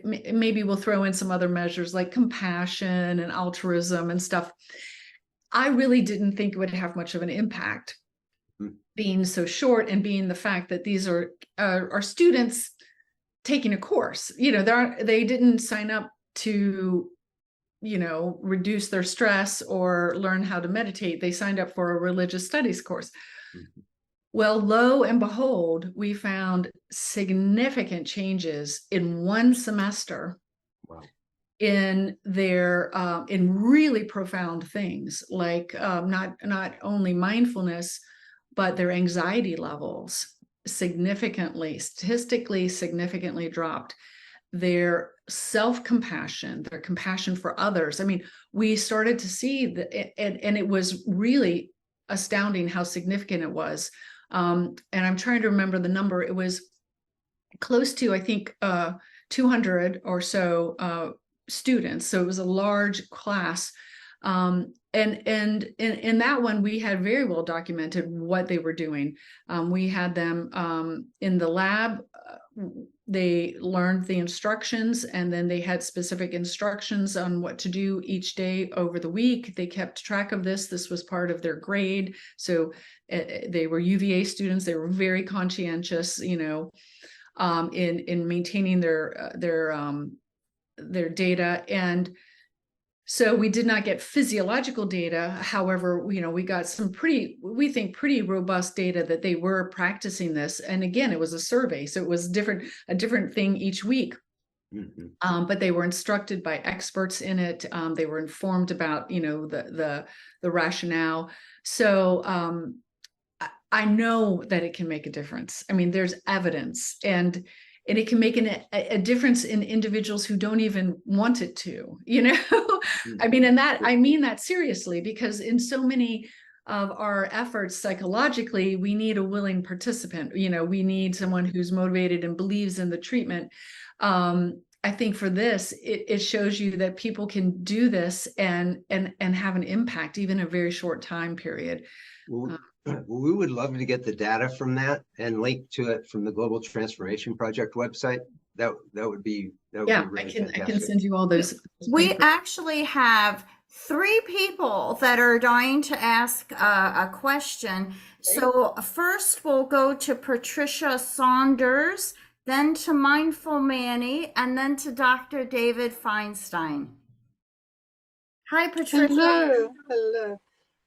[SPEAKER 7] maybe we'll throw in some other measures like compassion and altruism and stuff. I really didn't think it would have much of an impact, being so short, and being the fact that these are students taking a course. You know, they didn't sign up to, you know, reduce their stress or learn how to meditate. They signed up for a religious studies course. Well, lo and behold, we found significant changes in 1 semester.
[SPEAKER 2] Wow.
[SPEAKER 7] In their in really profound things, like not only mindfulness, but their anxiety levels statistically significantly dropped. Their self-compassion, their compassion for others. I mean, we started to see that, and it was really astounding how significant it was. And I'm trying to remember the number. It was close to, I think, 200 or so students. So it was a large class. And in that one, we had very well documented what they were doing. We had them in the lab. They learned the instructions, and then they had specific instructions on what to do each day over the week. They kept track of this. This was part of their grade. So they were UVA students. They were very conscientious, you know, in maintaining their data. And so we did not get physiological data. However, you know, we got some pretty robust data that they were practicing this. And again, it was a survey, so it was a different thing each week. But they were instructed by experts in it. They were informed about, you know, the rationale. So I know that it can make a difference. I mean, there's evidence, and it can make a difference in individuals who don't even want it to, you know. I mean, and I mean that seriously, because in so many of our efforts psychologically, we need a willing participant. You know, we need someone who's motivated and believes in the treatment. I think for this, it shows you that people can do this and have an impact, even in a very short time period.
[SPEAKER 2] Well, we would love to get the data from that and link to it from the Global Transformation Project website. That would be really fantastic.
[SPEAKER 7] I can send you all those.
[SPEAKER 1] We actually have 3 people that are dying to ask a question. So first we'll go to Patricia Saunders, then to Mindful Manny, and then to Dr. David Feinstein. Hi, Patricia.
[SPEAKER 11] Hello.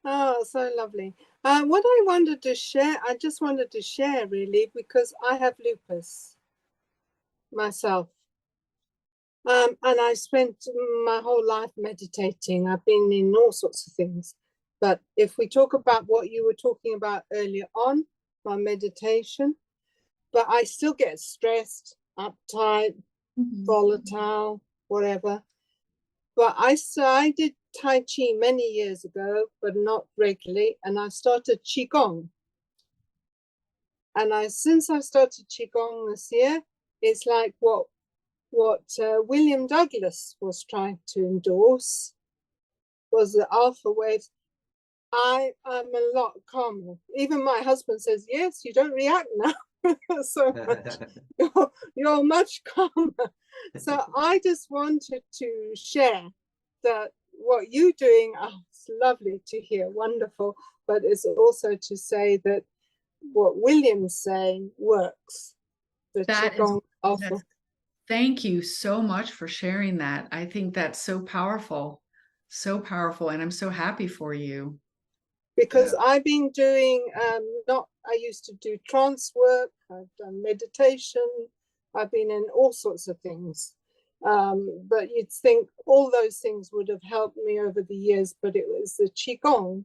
[SPEAKER 11] Oh, so lovely. What I wanted to share, I just wanted to share really, because I have lupus myself. And I spent my whole life meditating. I've been in all sorts of things. But if we talk about what you were talking about earlier on, my meditation, but I still get stressed, uptight, volatile, whatever. But I did Tai Chi many years ago, but not regularly. And I started qigong. And since I started qigong this year, it's like what William Douglas was trying to endorse was the alpha waves. I am a lot calmer. Even my husband says, yes, you don't react now so much. You're much calmer. So I just wanted to share that what you're doing, it's lovely to hear, wonderful, but it's also to say that what William's saying works.
[SPEAKER 7] Thank you so much for sharing that. I think that's so powerful, and I'm so happy for you.
[SPEAKER 11] Because I've been doing, I used to do trance work, I've done meditation, I've been in all sorts of things. But you'd think all those things would have helped me over the years, but it was the qigong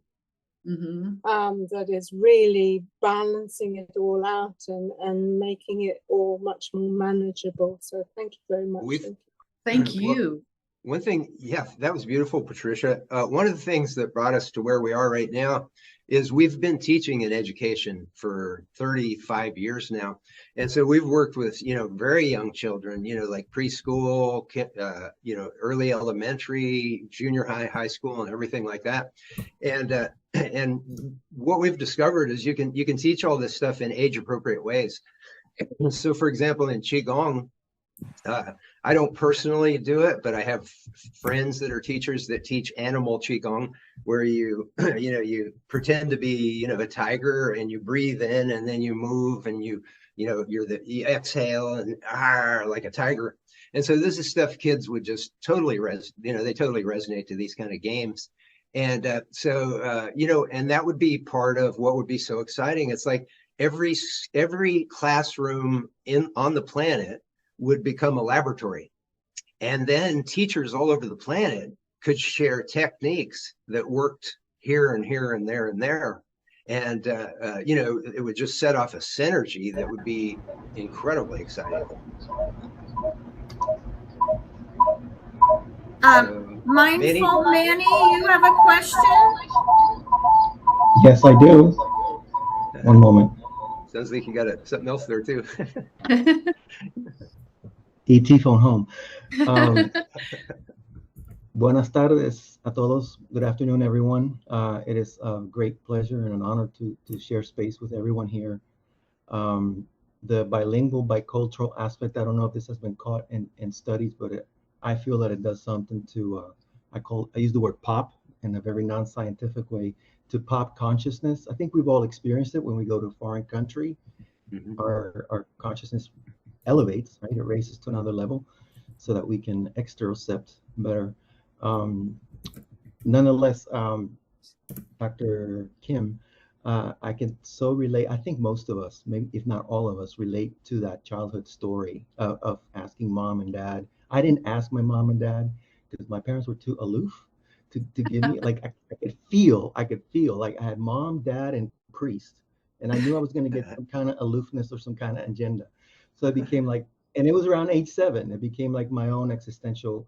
[SPEAKER 11] that is really balancing it all out and making it all much more manageable. So thank you very much.
[SPEAKER 7] Thank you.
[SPEAKER 2] One thing, yeah, that was beautiful, Patricia. One of the things that brought us to where we are right now is we've been teaching in education for 35 years now. And so we've worked with, very young children, like preschool, early elementary, junior high, high school, and everything like that. And what we've discovered is you can teach all this stuff in age appropriate ways. So for example, in qigong, I don't personally do it, but I have friends that are teachers that teach animal qigong, where you pretend to be, a tiger, and you breathe in and then you move and you exhale and like a tiger. And so this is stuff kids would just totally they totally resonate to these kind of games. And and that would be part of what would be so exciting. It's like every classroom on the planet would become a laboratory, and then teachers all over the planet could share techniques that worked here and here and there and there, and it would just set off a synergy that would be incredibly exciting.
[SPEAKER 1] Mindful Manny, you have a question?
[SPEAKER 12] Yes, I do. One moment.
[SPEAKER 2] Sounds like you got something else there too.
[SPEAKER 12] ET phone home. Buenas tardes a todos. Good afternoon, everyone. It is a great pleasure and an honor to share space with everyone here. The bilingual, bicultural aspect, I don't know if this has been caught in studies, but I feel that it does something to, I use the word pop in a very non-scientific way, to pop consciousness. I think we've all experienced it when we go to a foreign country. Our consciousness elevates, right? It raises to another level so that we can exterocept better. Nonetheless, Dr. Kim, I can so relate. I think most of us, maybe if not all of us, relate to that childhood story of asking mom and dad. I didn't ask my mom and dad because my parents were too aloof to give me, like, I could feel like I had mom, dad, and priest. And I knew I was going to get some kind of aloofness or some kind of agenda. So it became like, and it was around age 7, it became like my own existential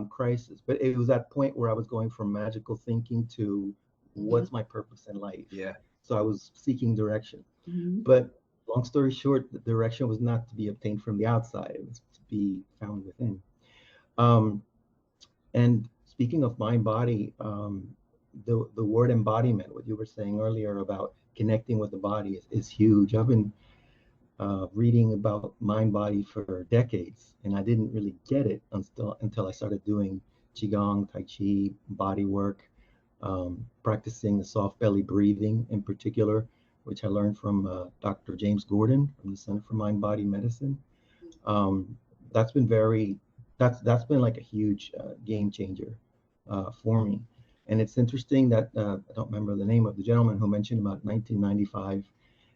[SPEAKER 12] crisis. But it was that point where I was going from magical thinking to what's my purpose in life?
[SPEAKER 2] Yeah. So
[SPEAKER 12] I was seeking direction. But long story short, the direction was not to be obtained from the outside, it was to be found within. And speaking of mind body, the word embodiment, what you were saying earlier about connecting with the body is huge. I've been reading about mind body for decades, and I didn't really get it until I started doing qigong, tai chi, body work, practicing the soft belly breathing in particular, which I learned from Dr. James Gordon from the Center for Mind Body Medicine. That's been like a huge game changer for me. And it's interesting that I don't remember the name of the gentleman who mentioned about 1995.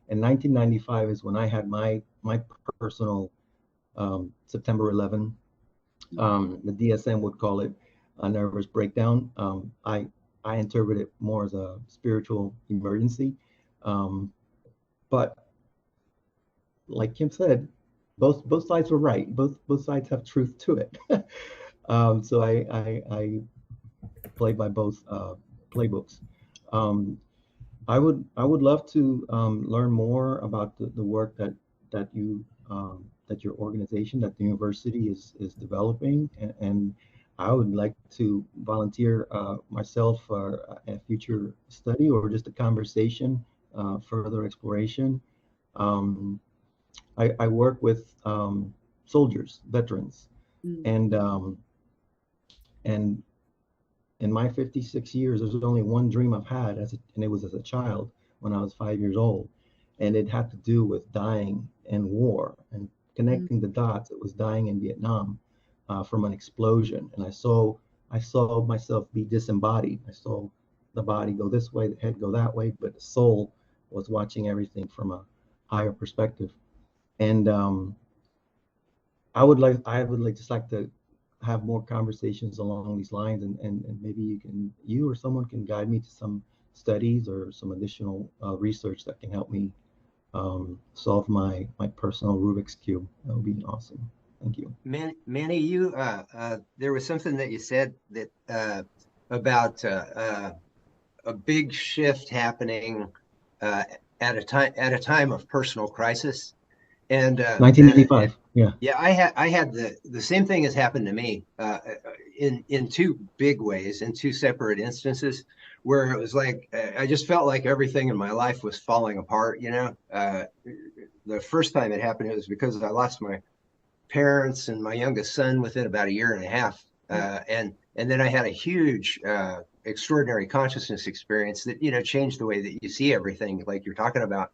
[SPEAKER 12] And 1995 is when I had my personal September 11, the DSM would call it a nervous breakdown. I interpret it more as a spiritual emergency. But But like Kim said, both sides were right. Both sides have truth to it. So I play by both playbooks. I would love to learn more about the work that you that your organization, that the university is developing, and I would like to volunteer myself for a future study or just a conversation, further exploration. I work with soldiers, veterans, and in my 56 years, there's only one dream I've had, and it was as a child when I was 5 years old, and it had to do with dying in war and connecting the dots. It was dying in Vietnam from an explosion, and I saw myself be disembodied. I saw the body go this way, the head go that way, but the soul was watching everything from a higher perspective. And I would just like to have more conversations along these lines, and maybe you or someone can guide me to some studies or some additional research that can help me solve my personal Rubik's Cube. That would be awesome. Thank you.
[SPEAKER 2] Manny, you there was something that you said that about a big shift happening at a time of personal crisis. And
[SPEAKER 12] 1985. Yeah.
[SPEAKER 2] Yeah, I had the same thing has happened to me in two big ways, in two separate instances, where it was like I just felt like everything in my life was falling apart. You know, the first time it happened, it was because I lost my parents and my youngest son within about a year and a half, and then I had a huge extraordinary consciousness experience that changed the way that you see everything, like you're talking about.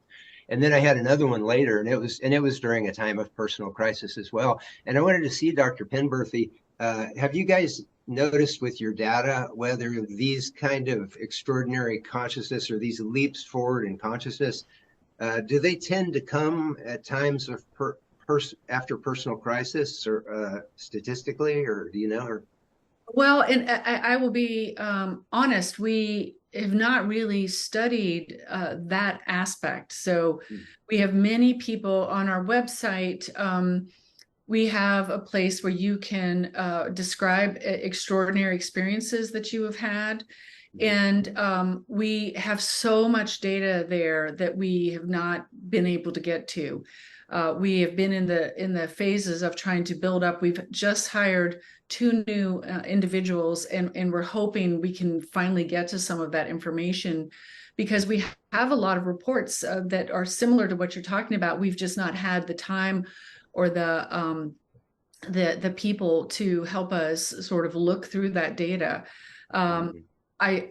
[SPEAKER 2] And then I had another one later, and it was during a time of personal crisis as well. And I wanted to see Dr. Penberthy. Have you guys noticed with your data whether these kind of extraordinary consciousness or these leaps forward in consciousness, do they tend to come at times of after personal crisis, or statistically, or do you know? Or
[SPEAKER 7] well, and I will be honest, we have not really studied that aspect. So we have many people on our website. We have a place where you can describe extraordinary experiences that you have had. And we have so much data there that we have not been able to get to. We have been in the phases of trying to build up. We've just hired 2 new individuals, and we're hoping we can finally get to some of that information, because we have a lot of reports that are similar to what you're talking about. We've just not had the time or the people to help us sort of look through that data. I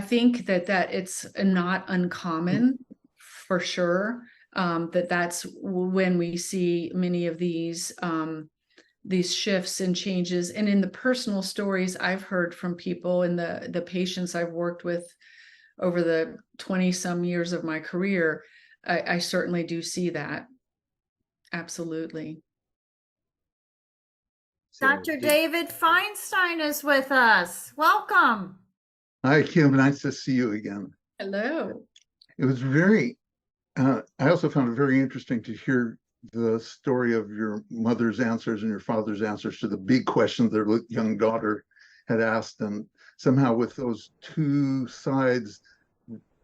[SPEAKER 7] think that it's not uncommon, for sure, that's when we see many of these shifts and changes. And in the personal stories I've heard from people and the patients I've worked with over the 20-some years of my career, I certainly do see that. Absolutely.
[SPEAKER 1] Dr. David Feinstein is with us. Welcome.
[SPEAKER 13] Hi, Kim. Nice to see you again.
[SPEAKER 7] Hello.
[SPEAKER 13] It was very, I also found it very interesting to hear the story of your mother's answers and your father's answers to the big questions their young daughter had asked. And somehow with those two sides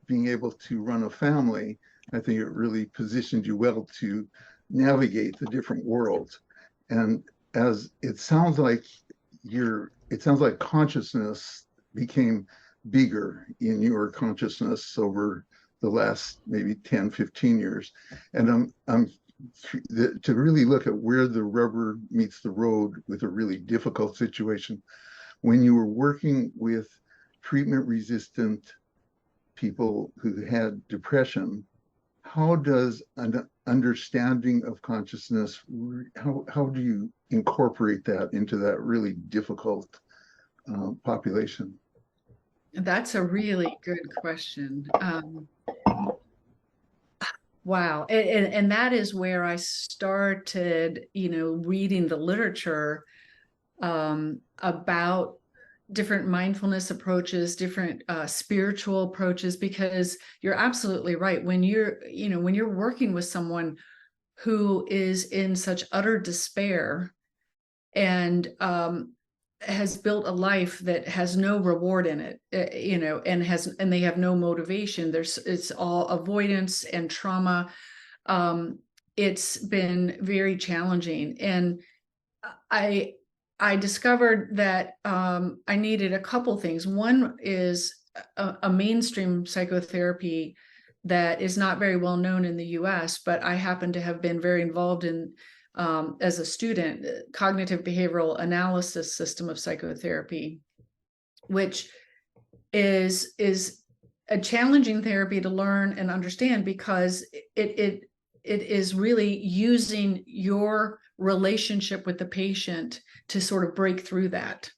[SPEAKER 13] being able to run a family, I think it really positioned you well to navigate the different worlds. And as it sounds like consciousness became bigger in your consciousness over the last maybe 10, 15 years. And to really look at where the rubber meets the road with a really difficult situation, when you were working with treatment-resistant people who had depression, how does an understanding of consciousness, how do you incorporate that into that really difficult population?
[SPEAKER 7] That's a really good question. Wow. And that is where I started, reading the literature about different mindfulness approaches, different spiritual approaches, because you're absolutely right. When you're working with someone who is in such utter despair and has built a life that has no reward in it, and they have no motivation. It's all avoidance and trauma. It's been very challenging, and I discovered that I needed a couple things. One is a mainstream psychotherapy that is not very well known in the US, but I happen to have been very involved in as a student, cognitive behavioral analysis system of psychotherapy, which is a challenging therapy to learn and understand, because it is really using your relationship with the patient to sort of break through that.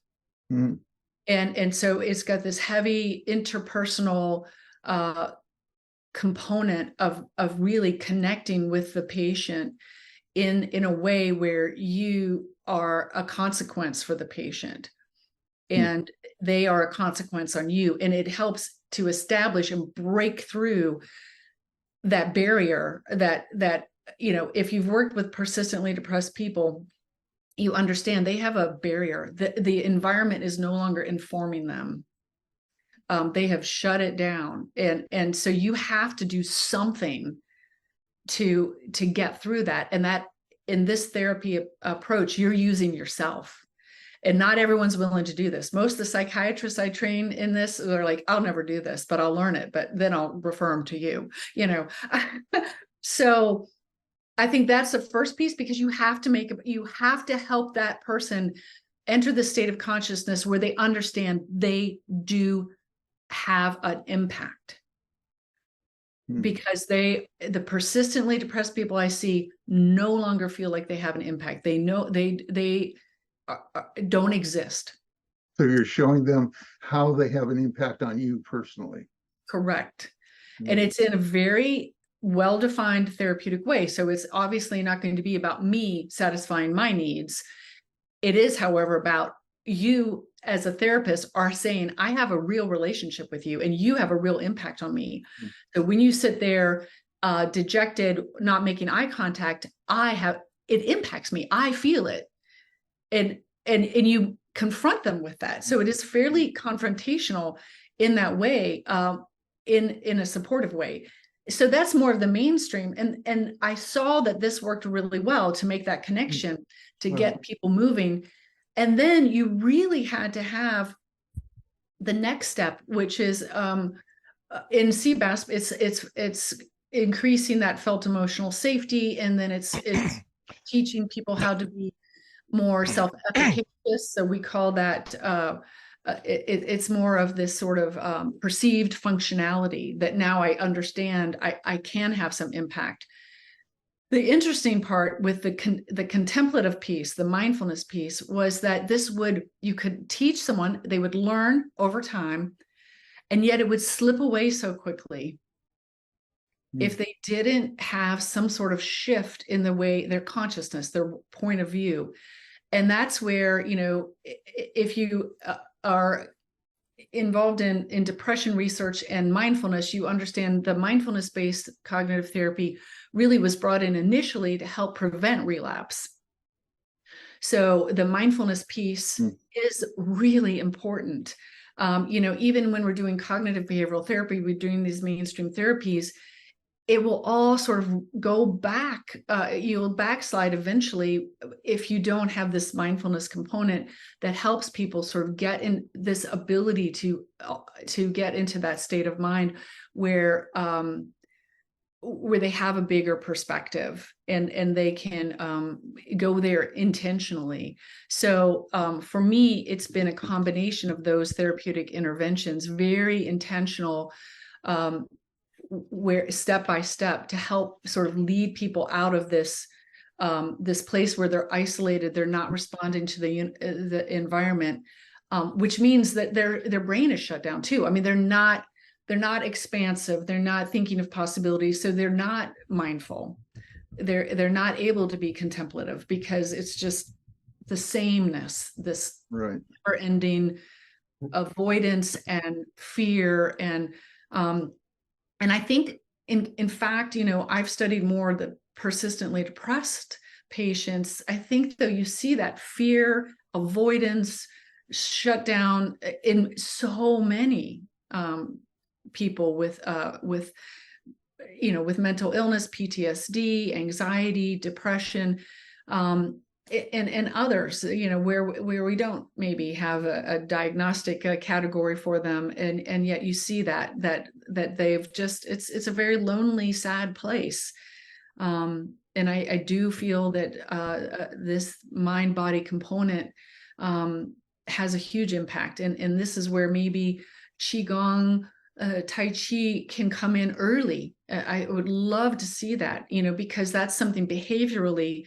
[SPEAKER 13] Mm.
[SPEAKER 7] And so it's got this heavy interpersonal component of really connecting with the patient in a way where you are a consequence for the patient and they are a consequence on you. And it helps to establish and break through that barrier that if you've worked with persistently depressed people, you understand they have a barrier. The environment is no longer informing them. They have shut it down. And so you have to do something to get through that. And that in this therapy approach, you're using yourself. And not everyone's willing to do this. Most of the psychiatrists I train in this are like, I'll never do this, but I'll learn it. But then I'll refer them to you, So I think that's the first piece, because you have to help that person enter the state of consciousness where they understand they do have an impact. Because the persistently depressed people I see no longer feel like they have an impact. They know they don't exist.
[SPEAKER 13] So you're showing them how they have an impact on you personally.
[SPEAKER 7] Correct. And it's in a very well-defined therapeutic way. So it's obviously not going to be about me satisfying my needs. It is, however, about you as a therapist are saying, I have a real relationship with you and you have a real impact on me. So when you sit there dejected, not making eye contact, it impacts me. I feel it. And you confront them with that. So it is fairly confrontational in that way, in a supportive way. So that's more of the mainstream. And I saw that this worked really well to make that connection, to get people moving. And then you really had to have the next step, which is in CBASP, it's increasing that felt emotional safety. And then it's teaching people how to be more self-efficacious. So we call that, it's more of this sort of perceived functionality that now I understand I can have some impact. The interesting part with the contemplative piece, the mindfulness piece, was that you could teach someone, they would learn over time, and yet it would slip away so quickly if they didn't have some sort of shift in the way their consciousness, their point of view. And that's where, if you are involved in depression research and mindfulness, you understand the mindfulness-based cognitive therapy really was brought in initially to help prevent relapse. So the mindfulness piece is really important. Even when we're doing cognitive behavioral therapy, we're doing these mainstream therapies, it will all sort of go back. You'll backslide eventually if you don't have this mindfulness component that helps people sort of get in this ability to get into that state of mind where they have a bigger perspective and they can go there intentionally. So for me, it's been a combination of those therapeutic interventions, very intentional, where step by step to help sort of lead people out of this place where they're isolated, they're not responding to the environment, which means that their brain is shut down too. I mean, they're not expansive, they're not thinking of possibilities, so they're not mindful. They're not able to be contemplative because it's just the sameness, this never-ending avoidance and fear. And I think in fact, I've studied more the persistently depressed patients. I think though you see that fear, avoidance, shut down in so many people with mental illness, PTSD, anxiety, depression, and others, where we don't maybe have a diagnostic category for them, and yet you see that they've just it's a very lonely, sad place. And I do feel that this mind-body component has a huge impact, and this is where maybe qigong, taiji can come in early. I would love to see that, because that's something behaviorally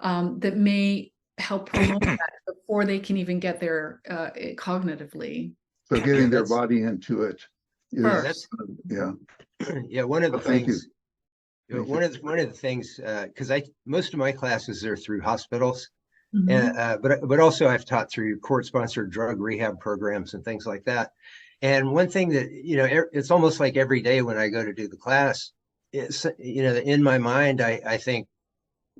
[SPEAKER 7] that may help promote that before they can even get there cognitively.
[SPEAKER 13] So getting their body into it is,
[SPEAKER 2] yeah. One of the things,
[SPEAKER 13] you.
[SPEAKER 2] one of the things, because most of my classes are through hospitals, but also I've taught through court-sponsored drug rehab programs and things like that. And one thing that, it's almost like every day when I go to do the class, it's, in my mind, I think,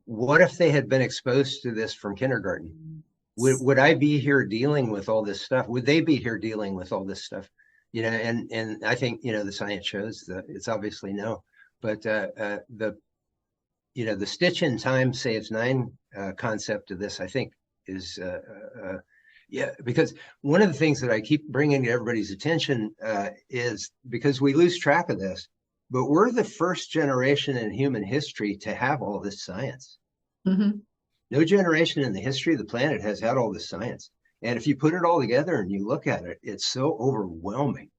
[SPEAKER 2] what if they had been exposed to this from kindergarten? Would I be here dealing with all this stuff? Would they be here dealing with all this stuff? And I think, the science shows that it's obviously no, but the stitch in time saves 9 concept of this, I think, is because one of the things that I keep bringing to everybody's attention is because we lose track of this, but we're the first generation in human history to have all this science. No generation in the history of the planet has had all this science. And if you put it all together and you look at it, it's so overwhelming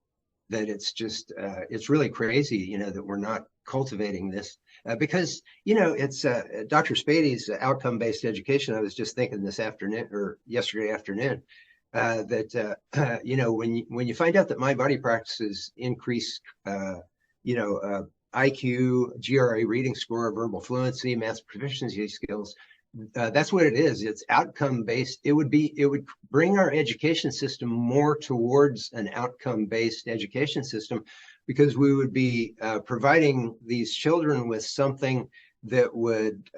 [SPEAKER 2] that it's just, it's really crazy, that we're not cultivating this because, it's Dr. Spady's outcome-based education. I was just thinking this afternoon or yesterday afternoon that, when you find out that mind-body practices increase, IQ, GRE reading score, verbal fluency, math proficiency skills, that's what it is. It's outcome-based. It would bring our education system more towards an outcome-based education system, because we would be providing these children with something that would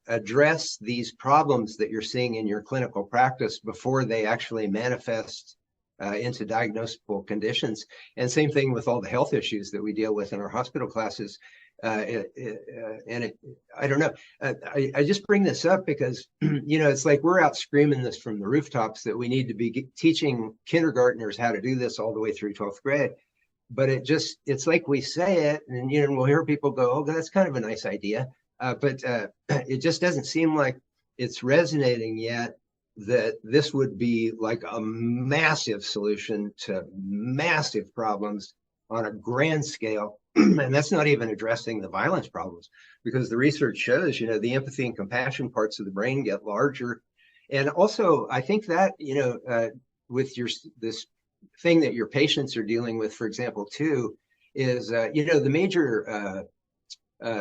[SPEAKER 2] address these problems that you're seeing in your clinical practice before they actually manifest into diagnosable conditions. And same thing with all the health issues that we deal with in our hospital classes. I don't know. I just bring this up because, it's like we're out screaming this from the rooftops that we need to be teaching kindergartners how to do this all the way through 12th grade. But it's like we say it and, we'll hear people go, oh, that's kind of a nice idea. But it just doesn't seem like it's resonating yet that this would be like a massive solution to massive problems on a grand scale. And that's not even addressing the violence problems, because the research shows, the empathy and compassion parts of the brain get larger. And also, I think that, with this thing that your patients are dealing with, for example, too, is, the major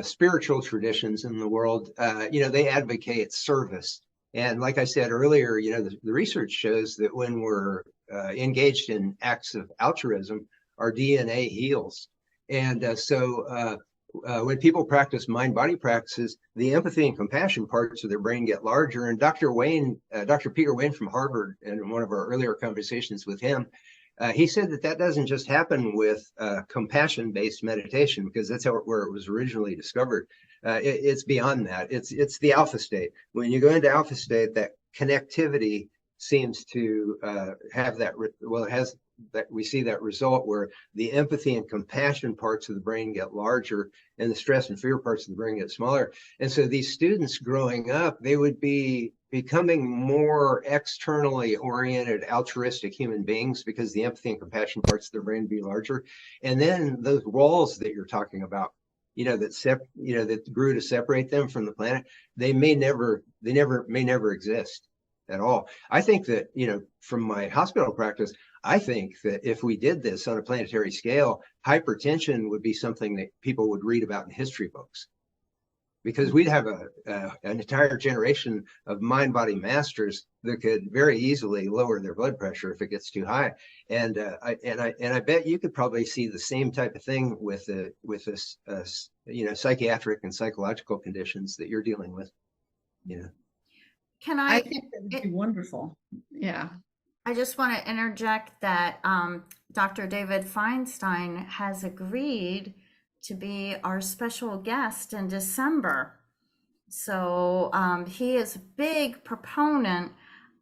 [SPEAKER 2] spiritual traditions in the world, they advocate service. And like I said earlier, the research shows that when we're engaged in acts of altruism, our DNA heals. And so when people practice mind-body practices, the empathy and compassion parts of their brain get larger. And Dr. Peter Wayne from Harvard, in one of our earlier conversations with him, he said that doesn't just happen with compassion-based meditation, because that's where it was originally discovered. It's beyond that. It's the alpha state. When you go into alpha state, that connectivity seems to have that. It has that. We see that result where the empathy and compassion parts of the brain get larger, and the stress and fear parts of the brain get smaller. And so these students growing up, they would be becoming more externally oriented, altruistic human beings, because the empathy and compassion parts of their brain would be larger. And then those walls that you're talking about, that grew to separate them from the planet, they may never exist at all. I think that, from my hospital practice, I think that if we did this on a planetary scale, hypertension would be something that people would read about in history books. because we'd have an entire generation of mind-body masters that could very easily lower their blood pressure if it gets too high. And I bet you could probably see the same type of thing with this psychiatric and psychological conditions that you're dealing with.
[SPEAKER 1] Can
[SPEAKER 7] I think that would be wonderful. Yeah.
[SPEAKER 1] I just want to interject that Dr. David Feinstein has agreed to be our special guest in December. So he is a big proponent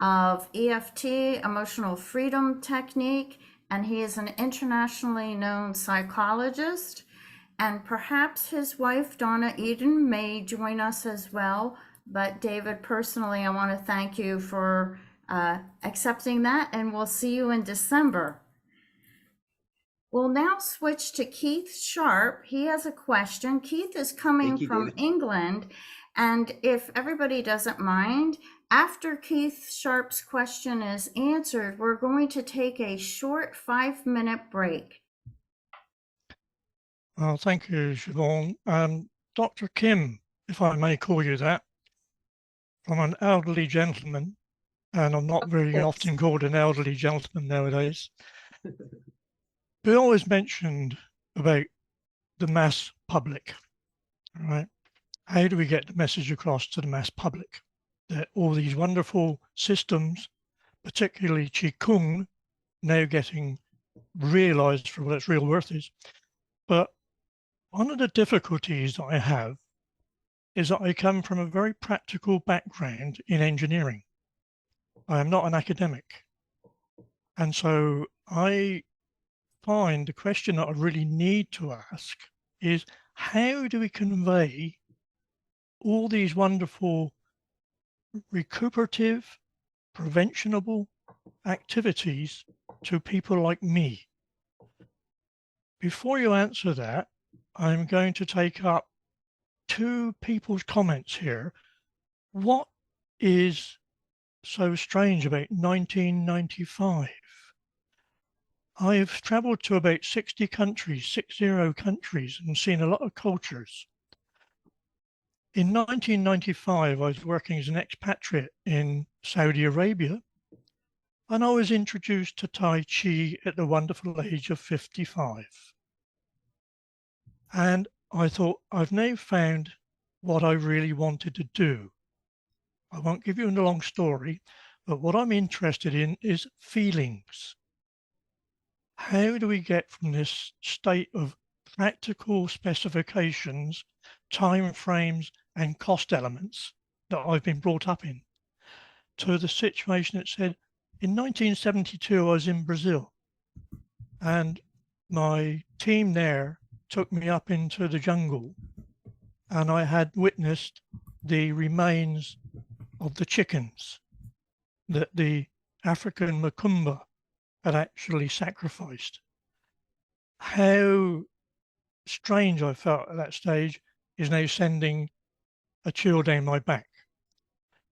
[SPEAKER 1] of EFT, emotional freedom technique, and he is an internationally known psychologist. And perhaps his wife, Donna Eden, may join us as well. But David, personally, I want to thank you for accepting that, and we'll see you in December. We'll now switch to Keith Sharp. He has a question. Keith is coming from England, and if everybody doesn't mind, after Keith Sharp's question is answered, we're going to take a short 5-minute break.
[SPEAKER 14] Thank you, Siobhan. Dr. Kim, if I may call you that, I'm an elderly gentleman, and I'm not very often called an elderly gentleman nowadays. Bill has mentioned about the mass public, right? How do we get the message across to the mass public that all these wonderful systems, particularly qigong, now getting realized for what its real worth is? But one of the difficulties that I have is that I come from a very practical background in engineering. I am not an academic. And so I find the question that I really need to ask is, how do we convey all these wonderful recuperative, preventionable activities to people like me? Before you answer that, I'm going to take up two people's comments here. What is so strange about 1995? I've traveled to about 60 countries, 60 countries, and seen a lot of cultures. In 1995, I was working as an expatriate in Saudi Arabia, and I was introduced to Tai Chi at the wonderful age of 55. And I thought, I've now found what I really wanted to do. I won't give you a long story, but what I'm interested in is feelings. How do we get from this state of practical specifications, time frames, and cost elements that I've been brought up in, to the situation that said, in 1972, I was in Brazil, and my team there took me up into the jungle, and I had witnessed the remains of the chickens that the African Macumba had actually sacrificed. How strange I felt at that stage is now sending a chill down my back.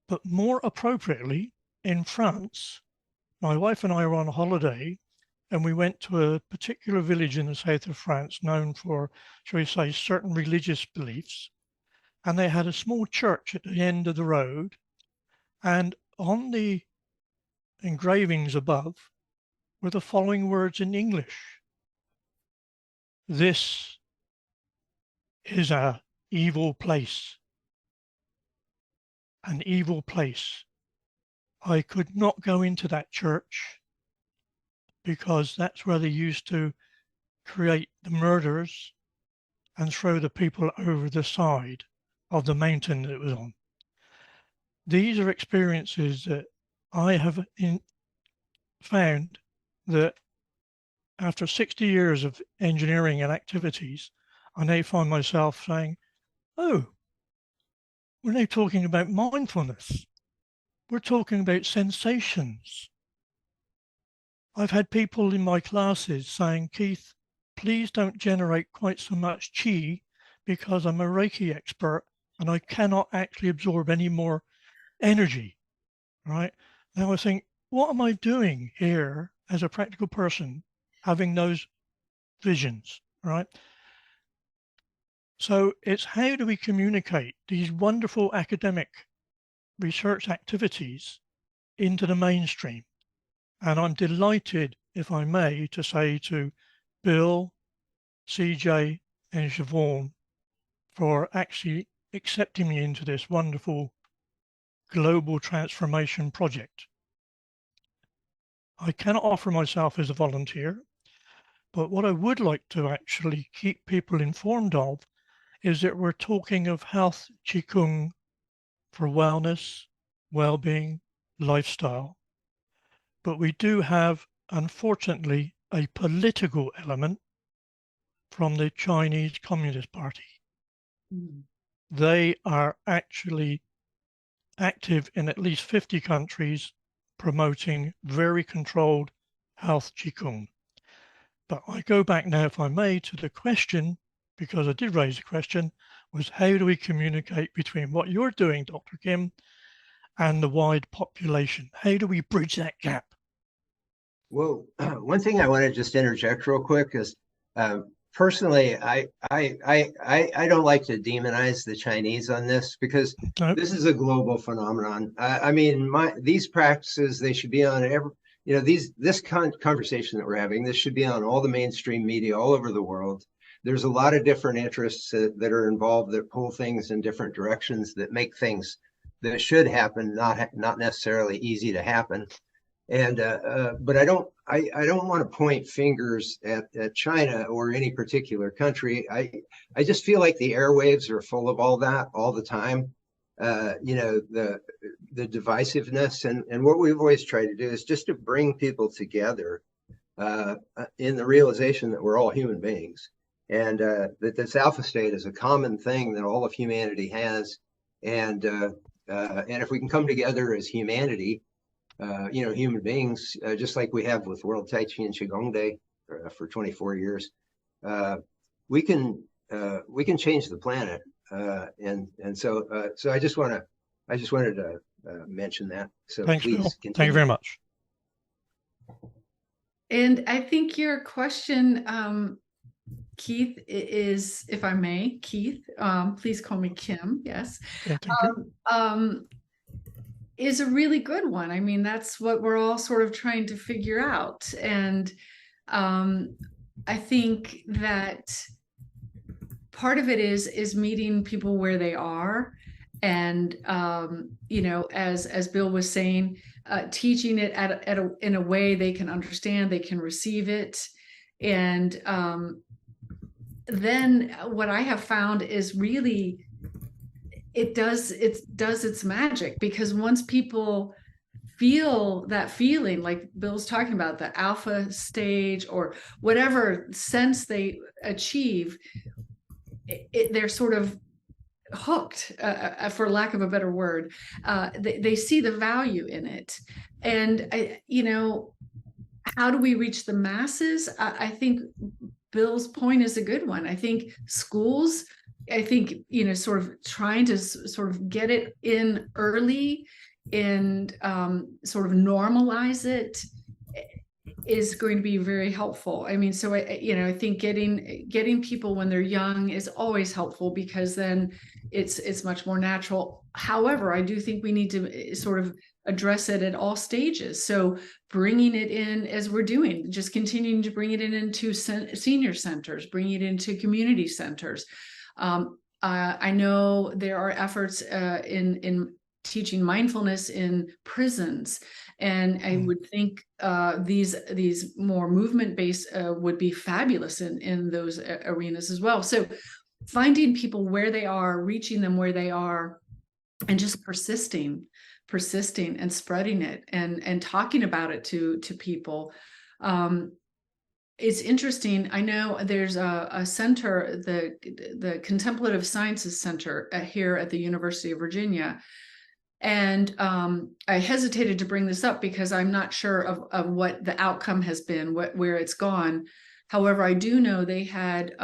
[SPEAKER 14] But more appropriately, in France, my wife and I were on holiday, and we went to a particular village in the south of France known for, shall we say, certain religious beliefs. And they had a small church at the end of the road. And on the engravings above were the following words in English: "This is an evil place. An evil place." I could not go into that church because that's where they used to create the murders and throw the people over the side of the mountain that it was on. These are experiences that I have found that after 60 years of engineering and activities, I now find myself saying, oh, we're now talking about mindfulness. We're talking about sensations. I've had people in my classes saying, Keith, please don't generate quite so much chi because I'm a Reiki expert and I cannot actually absorb any more energy, right? Now I think, what am I doing here as a practical person having those visions, right? So it's how do we communicate these wonderful academic research activities into the mainstream? And I'm delighted, if I may, to say to Bill, CJ, and Siobhan for actually accepting me into this wonderful global transformation project. I cannot offer myself as a volunteer, but what I would like to actually keep people informed of is that we're talking of health qigong for wellness, well-being, lifestyle. But we do have, unfortunately, a political element from the Chinese Communist Party. They are actually active in at least 50 countries promoting very controlled health qigong. But I go back now, if I may, to the question, because I did raise the question, was how do we communicate between what you're doing, Dr. Kim, and the wide population? How do we bridge that gap?
[SPEAKER 2] Well, one thing I want to just interject real quick is personally, I don't like to demonize the Chinese on this because this is a global phenomenon. I mean, these practices, they should be on every, you know, this conversation that we're having, this should be on all the mainstream media all over the world. There's a lot of different interests that are involved that pull things in different directions that make things that should happen not necessarily easy to happen. And but I don't want to point fingers at China or any particular country. I just feel like the airwaves are full of all that all the time. You know, the divisiveness, and what we've always tried to do is just to bring people together in the realization that we're all human beings, and that this alpha state is a common thing that all of humanity has, and if we can come together as humanity, you know, human beings, just like we have with World Taiji and Qigong Day for 24 years, we can change the planet, and so I just wanted to mention that. So
[SPEAKER 14] thanks,
[SPEAKER 2] please
[SPEAKER 14] Bill.
[SPEAKER 2] continue.
[SPEAKER 14] Thank you very much.
[SPEAKER 7] And I think your question, Keith, is, if I may, Keith, please call me Kim. Yes.
[SPEAKER 14] Yeah, thank you.
[SPEAKER 7] Is a really good one. I mean, that's what we're all sort of trying to figure out. And I think that part of it is meeting people where they are. And, you know, as Bill was saying, teaching it in a way they can understand, they can receive it. And then what I have found is really, it does its magic, because once people feel that feeling, like Bill's talking about, the alpha stage or whatever sense they achieve, they're sort of hooked, for lack of a better word. They see the value in it. And, you know, how do we reach the masses? I think Bill's point is a good one. I think schools, you know, sort of trying to sort of get it in early and sort of normalize it is going to be very helpful. I mean, so you know, I think getting people when they're young is always helpful, because then it's much more natural. However, I do think we need to sort of address it at all stages. So bringing it in, as we're doing, just continuing to bring it into senior centers, bringing it into community centers. I know there are efforts in teaching mindfulness in prisons, and I would think these more movement-based would be fabulous in those arenas as well. So finding people where they are, reaching them where they are, and just persisting and spreading it and talking about it to people. It's interesting. I know there's a center, the Contemplative Sciences Center here at the University of Virginia. And I hesitated to bring this up because I'm not sure of what the outcome has been, where it's gone. However, I do know they had,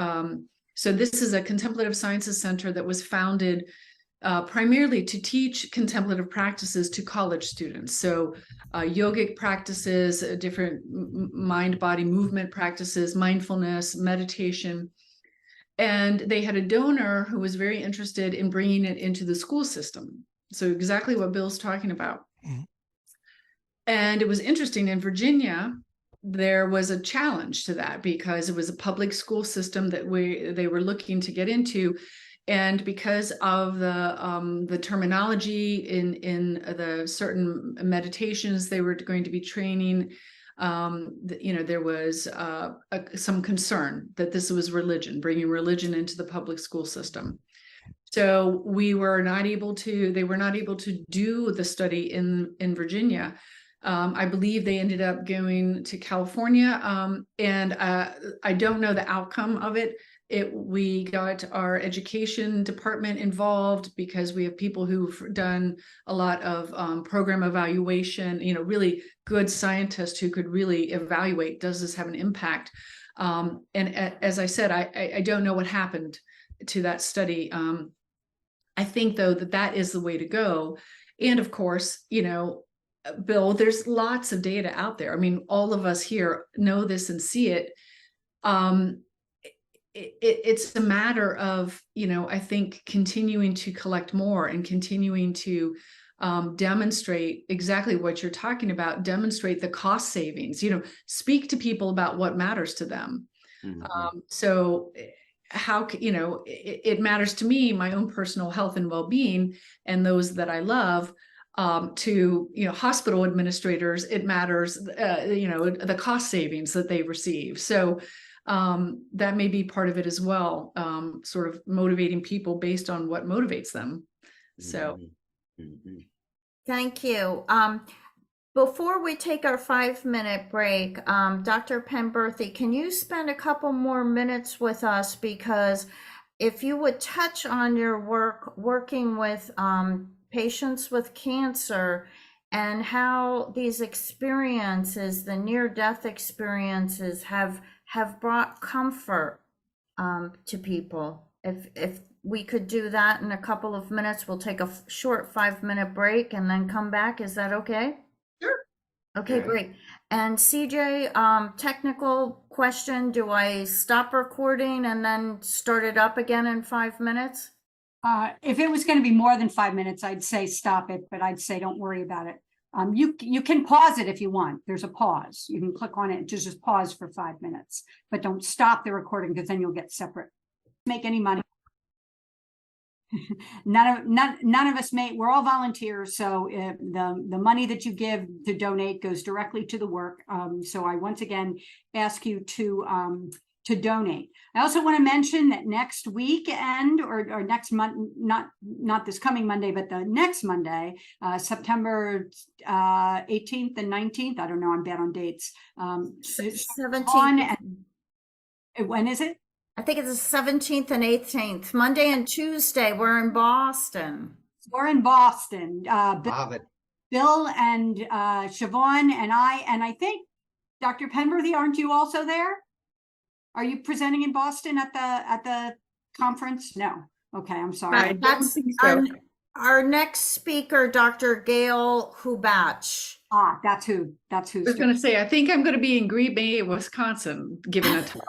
[SPEAKER 7] so this is a Contemplative Sciences Center that was founded primarily to teach contemplative practices to college students. So yogic practices, different mind-body movement practices, mindfulness, meditation. And they had a donor who was very interested in bringing it into the school system. So exactly what Bill's talking about.
[SPEAKER 14] Mhm.
[SPEAKER 7] And it was interesting, in Virginia, there was a challenge to that because it was a public school system that they were looking to get into. And because of the terminology in the certain meditations they were going to be training, there was some concern that this was religion, bringing religion into the public school system. So they were not able to do the study in Virginia. I believe they ended up going to California, and I don't know the outcome of it. We got our education department involved because we have people who've done a lot of program evaluation, really good scientists who could really evaluate, does this have an impact? And as I said, I don't know what happened to that study. I think, though, that is the way to go. And of course, Bill, there's lots of data out there. I mean, all of us here know this and see it. It's a matter of, I think, continuing to collect more and continuing to demonstrate exactly what you're talking about, demonstrate the cost savings, speak to people about what matters to them. So how, it matters to me, my own personal health and well-being, and those that I love. To hospital administrators, it matters the cost savings that they receive. So that may be part of it as well, sort of motivating people based on what motivates them. So
[SPEAKER 1] thank you. Before we take our 5-minute break, Dr. Penberthy, can you spend a couple more minutes with us? Because if you would touch on your work working with patients with cancer and how these experiences, the near-death experiences, have brought comfort to people. If we could do that in a couple of minutes, we'll take a short 5-minute break and then come back. Is that okay?
[SPEAKER 7] Sure.
[SPEAKER 1] Okay, great. And CJ, technical question, do I stop recording and then start it up again in 5 minutes?
[SPEAKER 10] If it was going to be more than 5 minutes, I'd say stop it, but I'd say don't worry about it. You can pause it if you want. There's a pause. You can click on it to just pause for 5 minutes, but don't stop the recording because then you'll get separate. Make any money. None of us we're all volunteers, so the money that you give to donate goes directly to the work. So I once again ask you to donate. I also want to mention that next weekend or next month, not this coming Monday, but the next Monday, September 18th and 19th. I don't know. I'm bad on dates.
[SPEAKER 1] 17th.
[SPEAKER 10] When is it?
[SPEAKER 1] I think it's the 17th and 18th. Monday and Tuesday, we're in Boston.
[SPEAKER 10] We're in Boston. Bill and Siobhan and I think, Dr. Penberthy, aren't you also there? Are you presenting in Boston at the conference? No. Okay, I'm sorry.
[SPEAKER 1] That's our next speaker, Dr. Gail Hubach.
[SPEAKER 10] That's who.
[SPEAKER 7] I was going to say, I think I'm going to be in Green Bay, Wisconsin, giving a talk.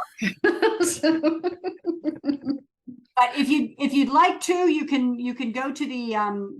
[SPEAKER 10] But if you'd like to, you can go to the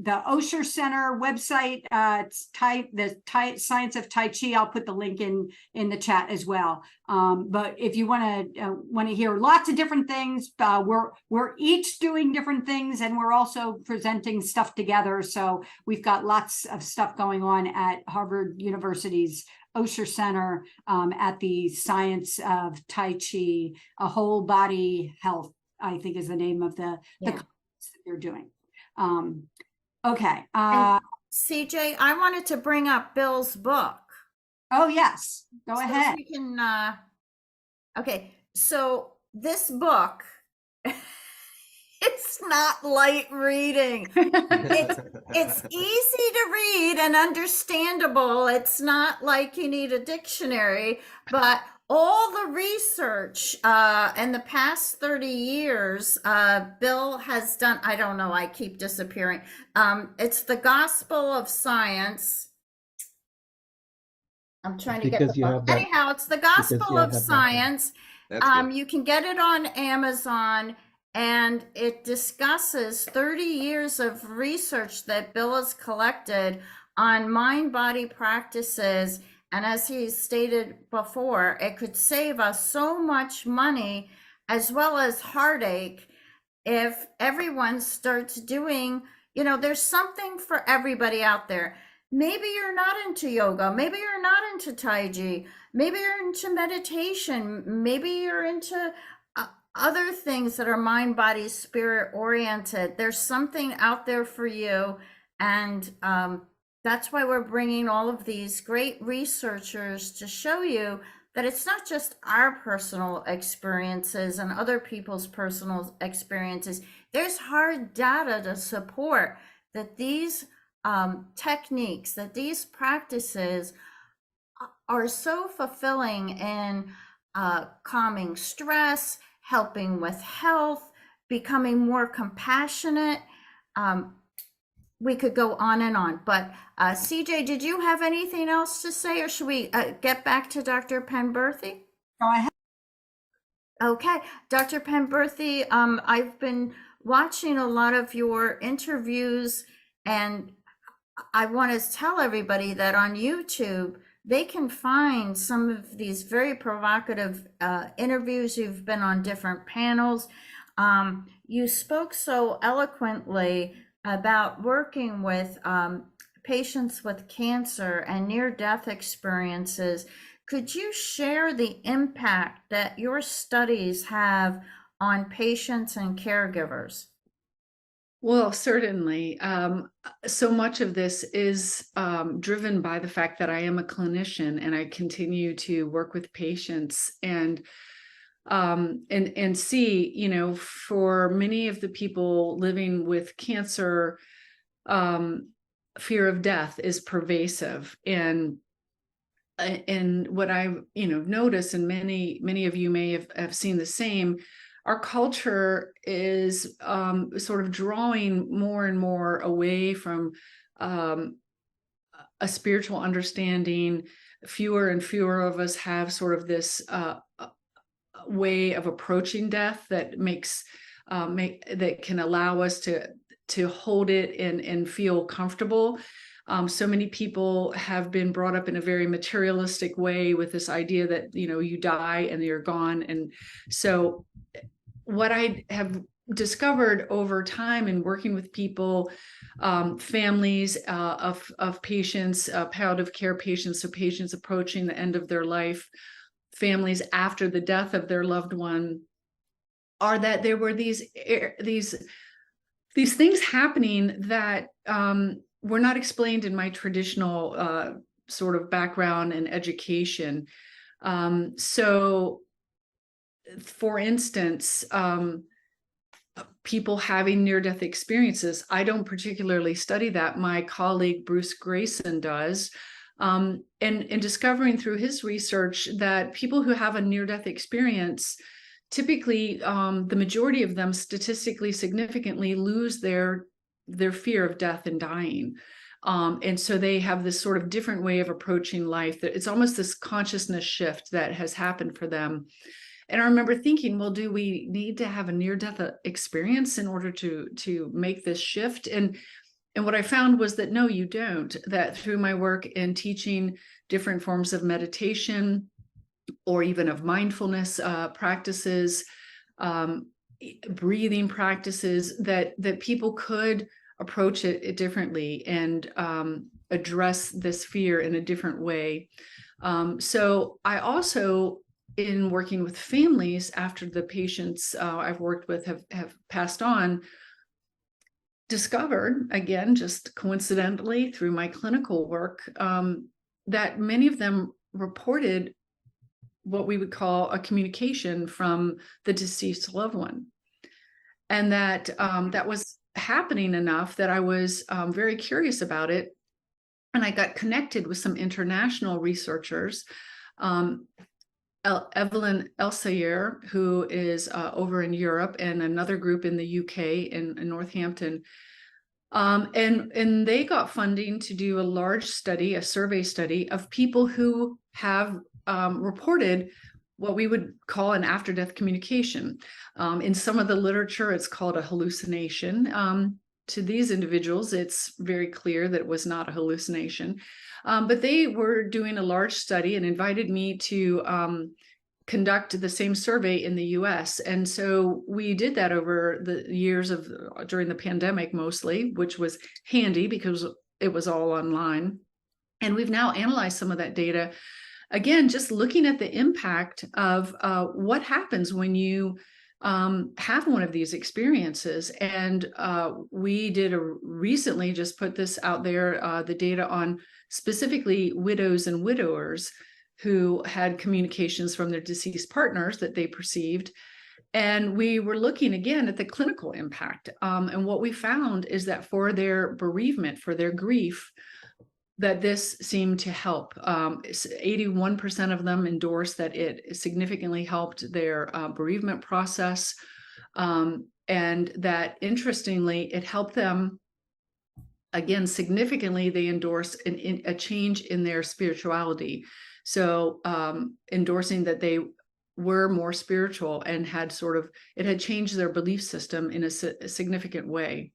[SPEAKER 10] Osher Center website. It's the Science of Tai Chi. I'll put the link in the chat as well. But if you want to hear lots of different things, we're each doing different things, and we're also presenting stuff together. So we've got lots of stuff going on at Harvard University's Osher Center, at the Science of Tai Chi, a whole body health, I think is the name of the conference that they're doing. Okay.
[SPEAKER 1] CJ, I wanted to bring up Bill's book.
[SPEAKER 10] Oh, yes. Go ahead.
[SPEAKER 1] We can, okay. So this book, it's not light reading. It's easy to read and understandable. It's not like you need a dictionary, but all the research in the past 30 years, Bill has done, I don't know, I keep disappearing. It's the Gospel of Science. I'm trying to get the book. Anyhow, it's the Gospel of Science.
[SPEAKER 2] That's good.
[SPEAKER 1] You can get it on Amazon, and it discusses 30 years of research that Bill has collected on mind-body practices. And as he stated before, it could save us so much money as well as heartache if everyone starts doing, there's something for everybody out there. Maybe you're not into yoga. Maybe you're not into taiji. Maybe you're into meditation. Maybe you're into other things that are mind, body, spirit oriented. There's something out there for you. And that's why we're bringing all of these great researchers to show you that it's not just our personal experiences and other people's personal experiences. There's hard data to support that these techniques, that these practices are so fulfilling in calming stress, helping with health, becoming more compassionate. We could go on and on, but CJ, did you have anything else to say, or should we get back to Dr. Penberthy?
[SPEAKER 10] Go ahead.
[SPEAKER 1] Okay, Dr. Penberthy, I've been watching a lot of your interviews, and I want to tell everybody that on YouTube, they can find some of these very provocative interviews. You've been on different panels. You spoke so eloquently about working with patients with cancer and near-death experiences. Could you share the impact that your studies have on patients and caregivers?
[SPEAKER 7] Well, certainly. So much of this is driven by the fact that I am a clinician and I continue to work with patients and see, for many of the people living with cancer, fear of death is pervasive. And what I've, noticed, and many of you may have seen the same, our culture is sort of drawing more and more away from a spiritual understanding. Fewer and fewer of us have sort of this way of approaching death that that can allow us to hold it and feel comfortable. So many people have been brought up in a very materialistic way with this idea that, you die and you're gone. And so what I have discovered over time in working with people, families of patients, palliative care patients, so patients approaching the end of their life, families after the death of their loved one, are that there were these things happening that were not explained in my traditional sort of background and education. So, for instance, people having near-death experiences, I don't particularly study that. My colleague Bruce Grayson does. And discovering through his research that people who have a near-death experience, typically the majority of them statistically significantly lose their fear of death and dying. And so they have this sort of different way of approaching life. It's almost this consciousness shift that has happened for them. And I remember thinking, well, do we need to have a near-death experience in order to make this shift? And what I found was that no, you don't. That through my work in teaching different forms of meditation or even of mindfulness practices, breathing practices, that people could approach it differently and address this fear in a different way. So I also, in working with families after the patients I've worked with have passed on, discovered, again, just coincidentally through my clinical work, that many of them reported what we would call a communication from the deceased loved one. And that that was happening enough that I was very curious about it. And I got connected with some international researchers, Evelyn Elsayer, who is over in Europe, and another group in the UK in Northampton. And they got funding to do a large study, a survey study of people who have reported what we would call an after-death communication. In some of the literature, it's called a hallucination. To these individuals, it's very clear that it was not a hallucination. But they were doing a large study and invited me to conduct the same survey in the US. And so we did that over the years of during the pandemic mostly, which was handy because it was all online. And we've now analyzed some of that data. Again, just looking at the impact of what happens when you have one of these experiences. And we did recently just put this out there, the data on specifically widows and widowers who had communications from their deceased partners that they perceived. And we were looking again at the clinical impact. And what we found is that for their bereavement, for their grief, that this seemed to help. 81% of them endorsed that it significantly helped their bereavement process. And that interestingly, it helped them, again, significantly, they endorsed a change in their spirituality. So endorsing that they were more spiritual and had it had changed their belief system in a significant way.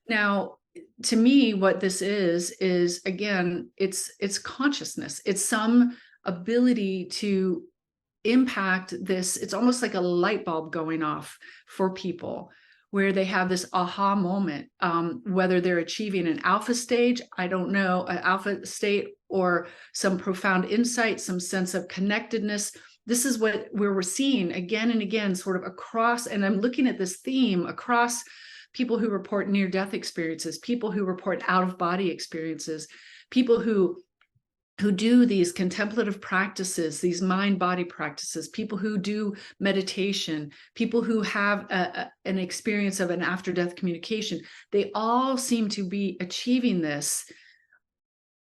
[SPEAKER 7] Now, to me, what this is again, it's consciousness. It's some ability to impact this. It's almost like a light bulb going off for people where they have this aha moment, whether they're achieving an alpha stage, I don't know, an alpha state, or some profound insight, some sense of connectedness. This is where we're seeing again and again, sort of across, and I'm looking at this theme across people who report near-death experiences, people who report out-of-body experiences, people who do these contemplative practices, these mind-body practices, people who do meditation, people who have an experience of an after-death communication. They all seem to be achieving this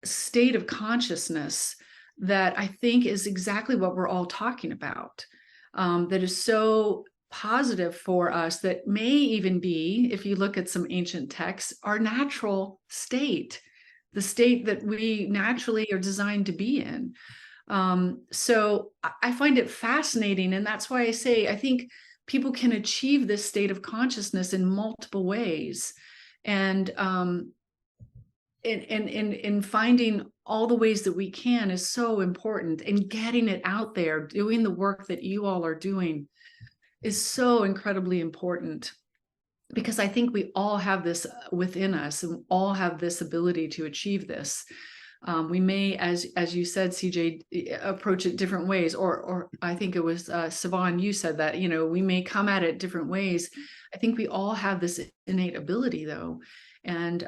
[SPEAKER 7] state of consciousness that I think is exactly what we're all talking about, that is so positive for us, that may even be, if you look at some ancient texts, our natural state, the state that we naturally are designed to be in. So I find it fascinating. And that's why I say, I think people can achieve this state of consciousness in multiple ways. And in finding all the ways that we can is so important. And getting it out there, doing the work that you all are doing is so incredibly important, because I think we all have this within us and all have this ability to achieve this. We may, as you said, CJ, approach it different ways, or I think it was Sivan, you said that, we may come at it different ways. I think we all have this innate ability though. And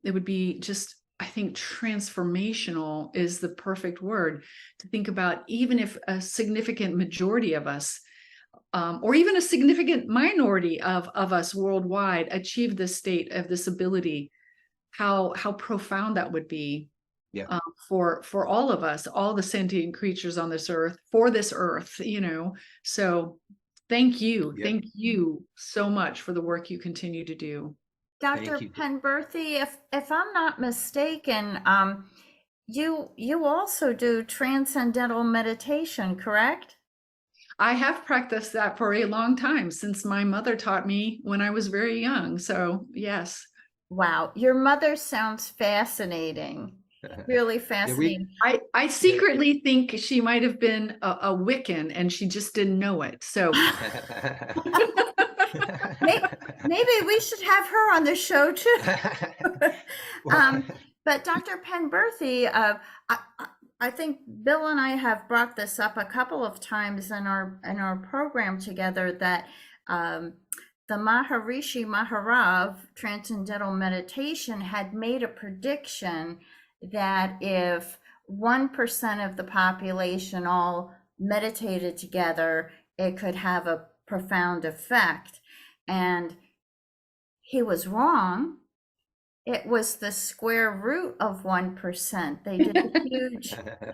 [SPEAKER 7] it would be just, I think transformational is the perfect word to think about, even if a significant majority of us, or even a significant minority of us worldwide achieve this state of this ability, how profound that would be.
[SPEAKER 2] Yeah.
[SPEAKER 7] For all of us, all the sentient creatures on this earth, for this earth, So thank you.
[SPEAKER 2] Yeah.
[SPEAKER 7] Thank you so much for the work you continue to do.
[SPEAKER 1] Dr. Penberthy, if I'm not mistaken, you also do transcendental meditation, correct?
[SPEAKER 7] I have practiced that for a long time, since my mother taught me when I was very young. So yes.
[SPEAKER 1] Wow, your mother sounds fascinating. Really fascinating.
[SPEAKER 7] I secretly think she might have been a Wiccan and she just didn't know it. So
[SPEAKER 1] maybe we should have her on the show too. But Dr. Penberthy, I think Bill and I have brought this up a couple of times in our program together, that the Maharishi Maharav Transcendental Meditation had made a prediction that if 1% of the population all meditated together, it could have a profound effect. And he was wrong. It was the square root of 1%. They did a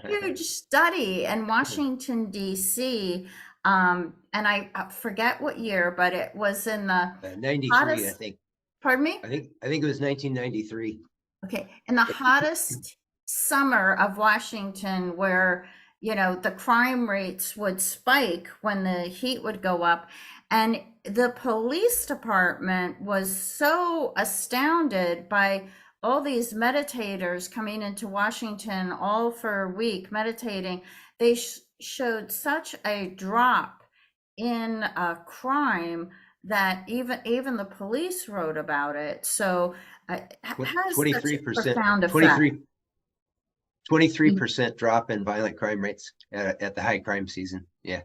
[SPEAKER 1] huge study in Washington, D.C. And I forget what year, but it was in the
[SPEAKER 2] 93,
[SPEAKER 1] hottest,
[SPEAKER 2] I think.
[SPEAKER 1] Pardon me?
[SPEAKER 2] I think it was 1993.
[SPEAKER 1] Okay, in the hottest summer of Washington, where the crime rates would spike when the heat would go up. And the police department was so astounded by all these meditators coming into Washington all for a week meditating. They showed such a drop in crime that even the police wrote about it. So it has
[SPEAKER 2] 23%,
[SPEAKER 1] such a profound effect.
[SPEAKER 2] 23% drop in violent crime rates at the high crime season. Yeah.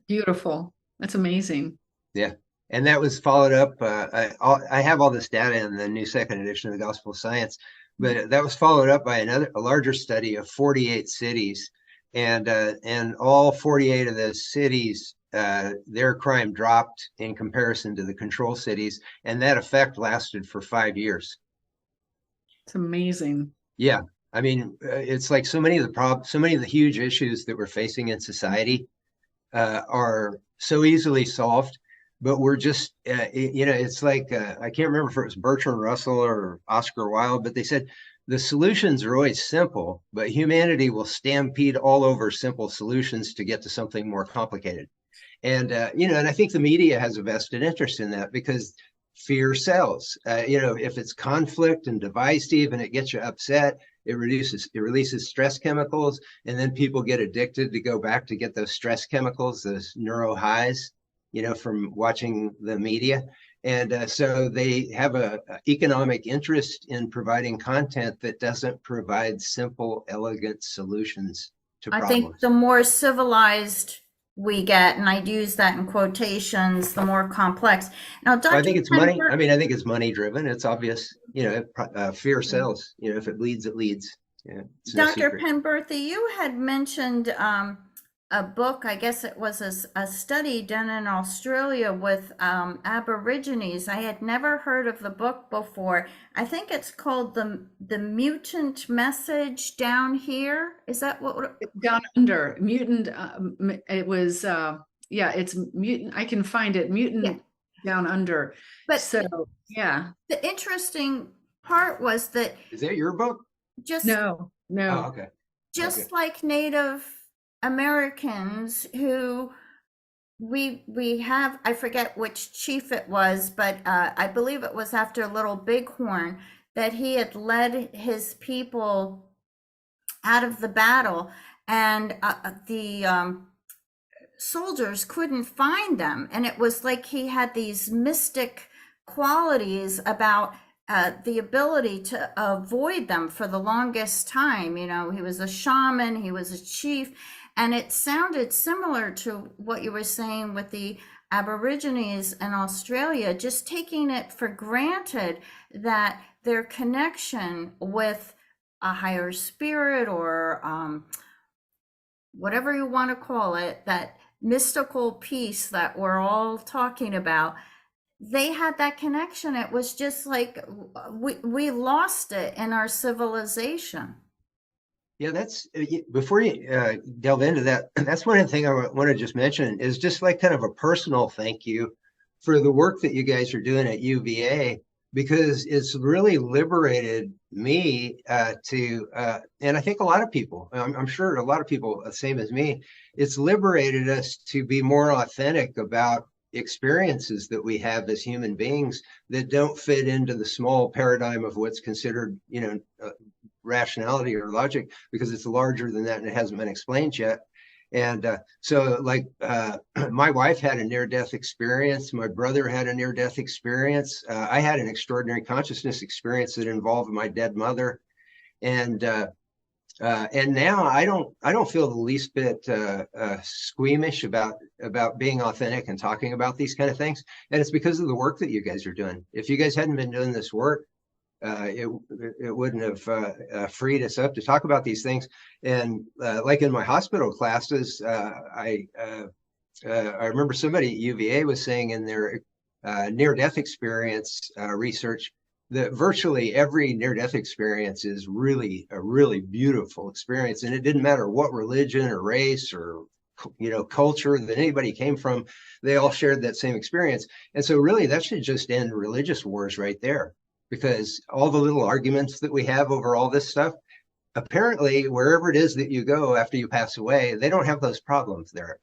[SPEAKER 7] Beautiful. That's amazing.
[SPEAKER 2] Yeah. And that was followed up. I have all this data in the new second edition of the Gospel of Science, but that was followed up by a larger study of 48 cities, and all 48 of those cities, their crime dropped in comparison to the control cities, and that effect lasted for 5 years.
[SPEAKER 7] It's amazing.
[SPEAKER 2] Yeah. I mean, it's like so many of the huge issues that we're facing in society are so easily solved, but we're just, it's like, I can't remember if it was Bertrand Russell or Oscar Wilde, but they said the solutions are always simple, but humanity will stampede all over simple solutions to get to something more complicated. And, and I think the media has a vested interest in that because fear sells. If it's conflict and divisive and it gets you upset, it releases stress chemicals, and then people get addicted to go back to get those stress chemicals, those neuro highs, from watching the media. And so they have a economic interest in providing content that doesn't provide simple, elegant solutions to problems.
[SPEAKER 1] I think the more civilized we get, and I'd use that in quotations, the more complex. Now, Dr.
[SPEAKER 2] I think it's money. I mean, I think it's money driven. It's obvious, fear sells. If it leads, it leads. Yeah,
[SPEAKER 1] Dr. Penberthy, you had mentioned a book, I guess it was a study done in Australia with Aborigines. I had never heard of the book before. I think it's called the Mutant Message Down Here. Is that what?
[SPEAKER 7] Down Under, Mutant. It was, it's Mutant. I can find it, Mutant Down Under.
[SPEAKER 1] But
[SPEAKER 7] so, yeah.
[SPEAKER 1] The interesting part was that.
[SPEAKER 2] Is that your book?
[SPEAKER 7] No.
[SPEAKER 2] Oh, okay.
[SPEAKER 1] Just like Native Americans who we have, I forget which chief it was, but I believe it was after Little Bighorn that he had led his people out of the battle, and the soldiers couldn't find them, and it was like he had these mystic qualities about the ability to avoid them for the longest time. He was a shaman, he was a chief, and it sounded similar to what you were saying with the Aborigines in Australia, just taking it for granted that their connection with a higher spirit or whatever you want to call it, that mystical piece that we're all talking about, they had that connection. It was just like we lost it in our civilization.
[SPEAKER 2] Yeah, that's before you delve into that. That's one of the things I want to just mention is just like kind of a personal thank you for the work that you guys are doing at UVA, because it's really liberated me and I think a lot of people, I'm sure a lot of people, the same as me, it's liberated us to be more authentic about experiences that we have as human beings that don't fit into the small paradigm of what's considered, rationality or logic, because it's larger than that and it hasn't been explained yet. And so like my wife had a near-death experience. My brother had a near-death experience. I had an extraordinary consciousness experience that involved my dead mother. And now I don't feel the least bit squeamish about being authentic and talking about these kind of things. And it's because of the work that you guys are doing. If you guys hadn't been doing this work, it wouldn't have freed us up to talk about these things. And like in my hospital classes, I remember somebody at UVA was saying in their near-death experience research that virtually every near-death experience is really a really beautiful experience. And it didn't matter what religion or race or culture that anybody came from, they all shared that same experience. And so really that should just end religious wars right there, because all the little arguments that we have over all this stuff, apparently, wherever it is that you go after you pass away, they don't have those problems there.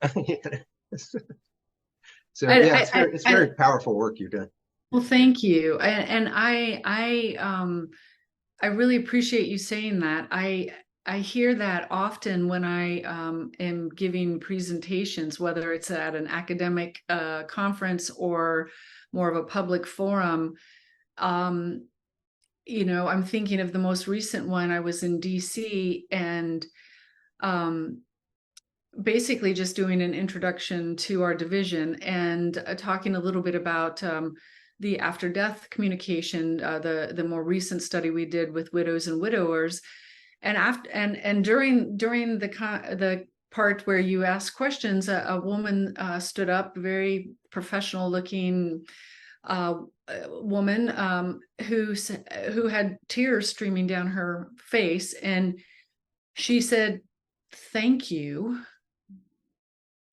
[SPEAKER 2] So yeah, it's very powerful work you're doing.
[SPEAKER 7] Well, thank you. And I really appreciate you saying that. I hear that often when I am giving presentations, whether it's at an academic conference or more of a public forum. You know, I'm thinking of the most recent one. I was in DC and basically just doing an introduction to our division and talking a little bit about the after death communication, the more recent study we did with widows and widowers. And during the part where you ask questions, a woman stood up, very professional looking woman who had tears streaming down her face, and she said, "Thank you.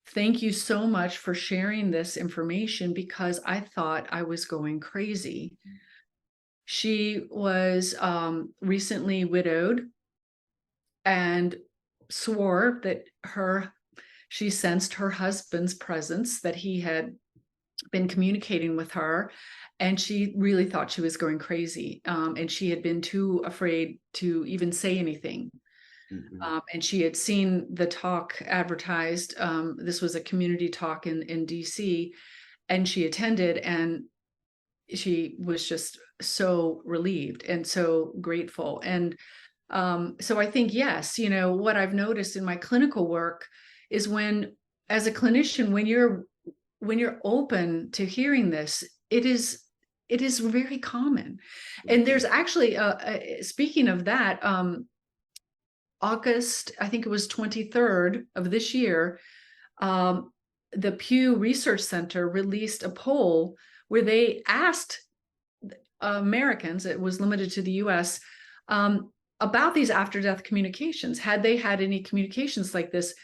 [SPEAKER 7] Thank you so much for sharing this information because I thought I was going crazy." She was recently widowed and swore that she sensed her husband's presence, that he had been communicating with her, and she really thought she was going crazy. And she had been too afraid to even say anything. And she had seen the talk advertised. This was a community talk in DC, and she attended, and she was just so relieved and so grateful. And so I think, yes, you know, what I've noticed in my clinical work is as a clinician, when you're open to hearing this, it is very common. And there's actually, speaking of that, August, I think it was 23rd of this year, the Pew Research Center released a poll where they asked Americans, it was limited to the US, about these after-death communications. Had they had any communications like this?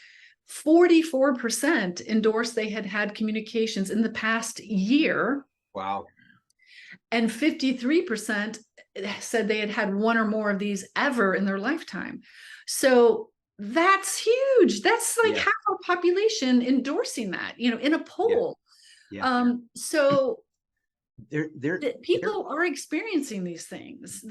[SPEAKER 7] 44% endorsed they had had communications in the past year.
[SPEAKER 2] Wow.
[SPEAKER 7] And 53% said they had had one or more of these ever in their lifetime. So that's huge. That's like half our population endorsing that, you know, in a poll. So people are experiencing these things.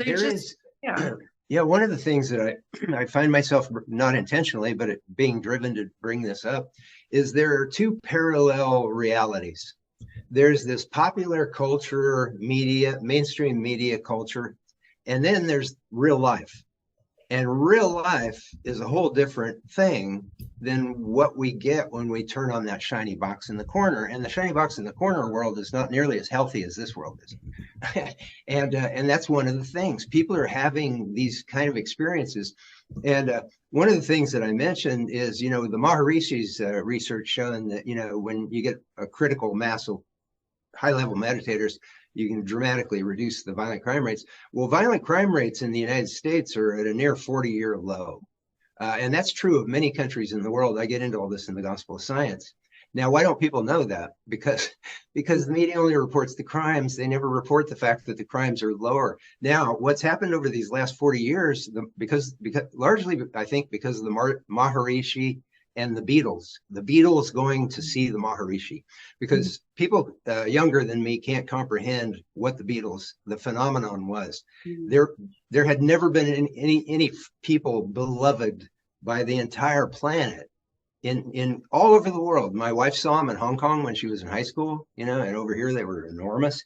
[SPEAKER 2] One of the things that I find myself, not intentionally, but being driven to bring this up, is there are two parallel realities. There's this popular culture, media, mainstream media culture, and then there's real life. And real life is a whole different thing than what we get when we turn on that shiny box in the corner. And the shiny box in the corner world is not nearly as healthy as this world is. And that's one of the things. People are having these kind of experiences. And one of the things that I mentioned is, you know, the Maharishi's research showing that, you know, when you get a critical mass of high-level meditators, you can dramatically reduce the violent crime rates. Well, violent crime rates in the United States are at a near 40-year low. And that's true of many countries in the world. I get into all this in the Gospel of Science. Now, why don't people know that? Because the media only reports the crimes. They never report the fact that the crimes are lower. Now, what's happened over these last 40 years, because largely, I think, because of the Maharishi and the Beatles going to see the Maharishi, because people younger than me can't comprehend what the phenomenon was. There had never been any people beloved by the entire planet in all over the world. My wife saw them in Hong Kong when she was in high school, you know, and over here they were enormous.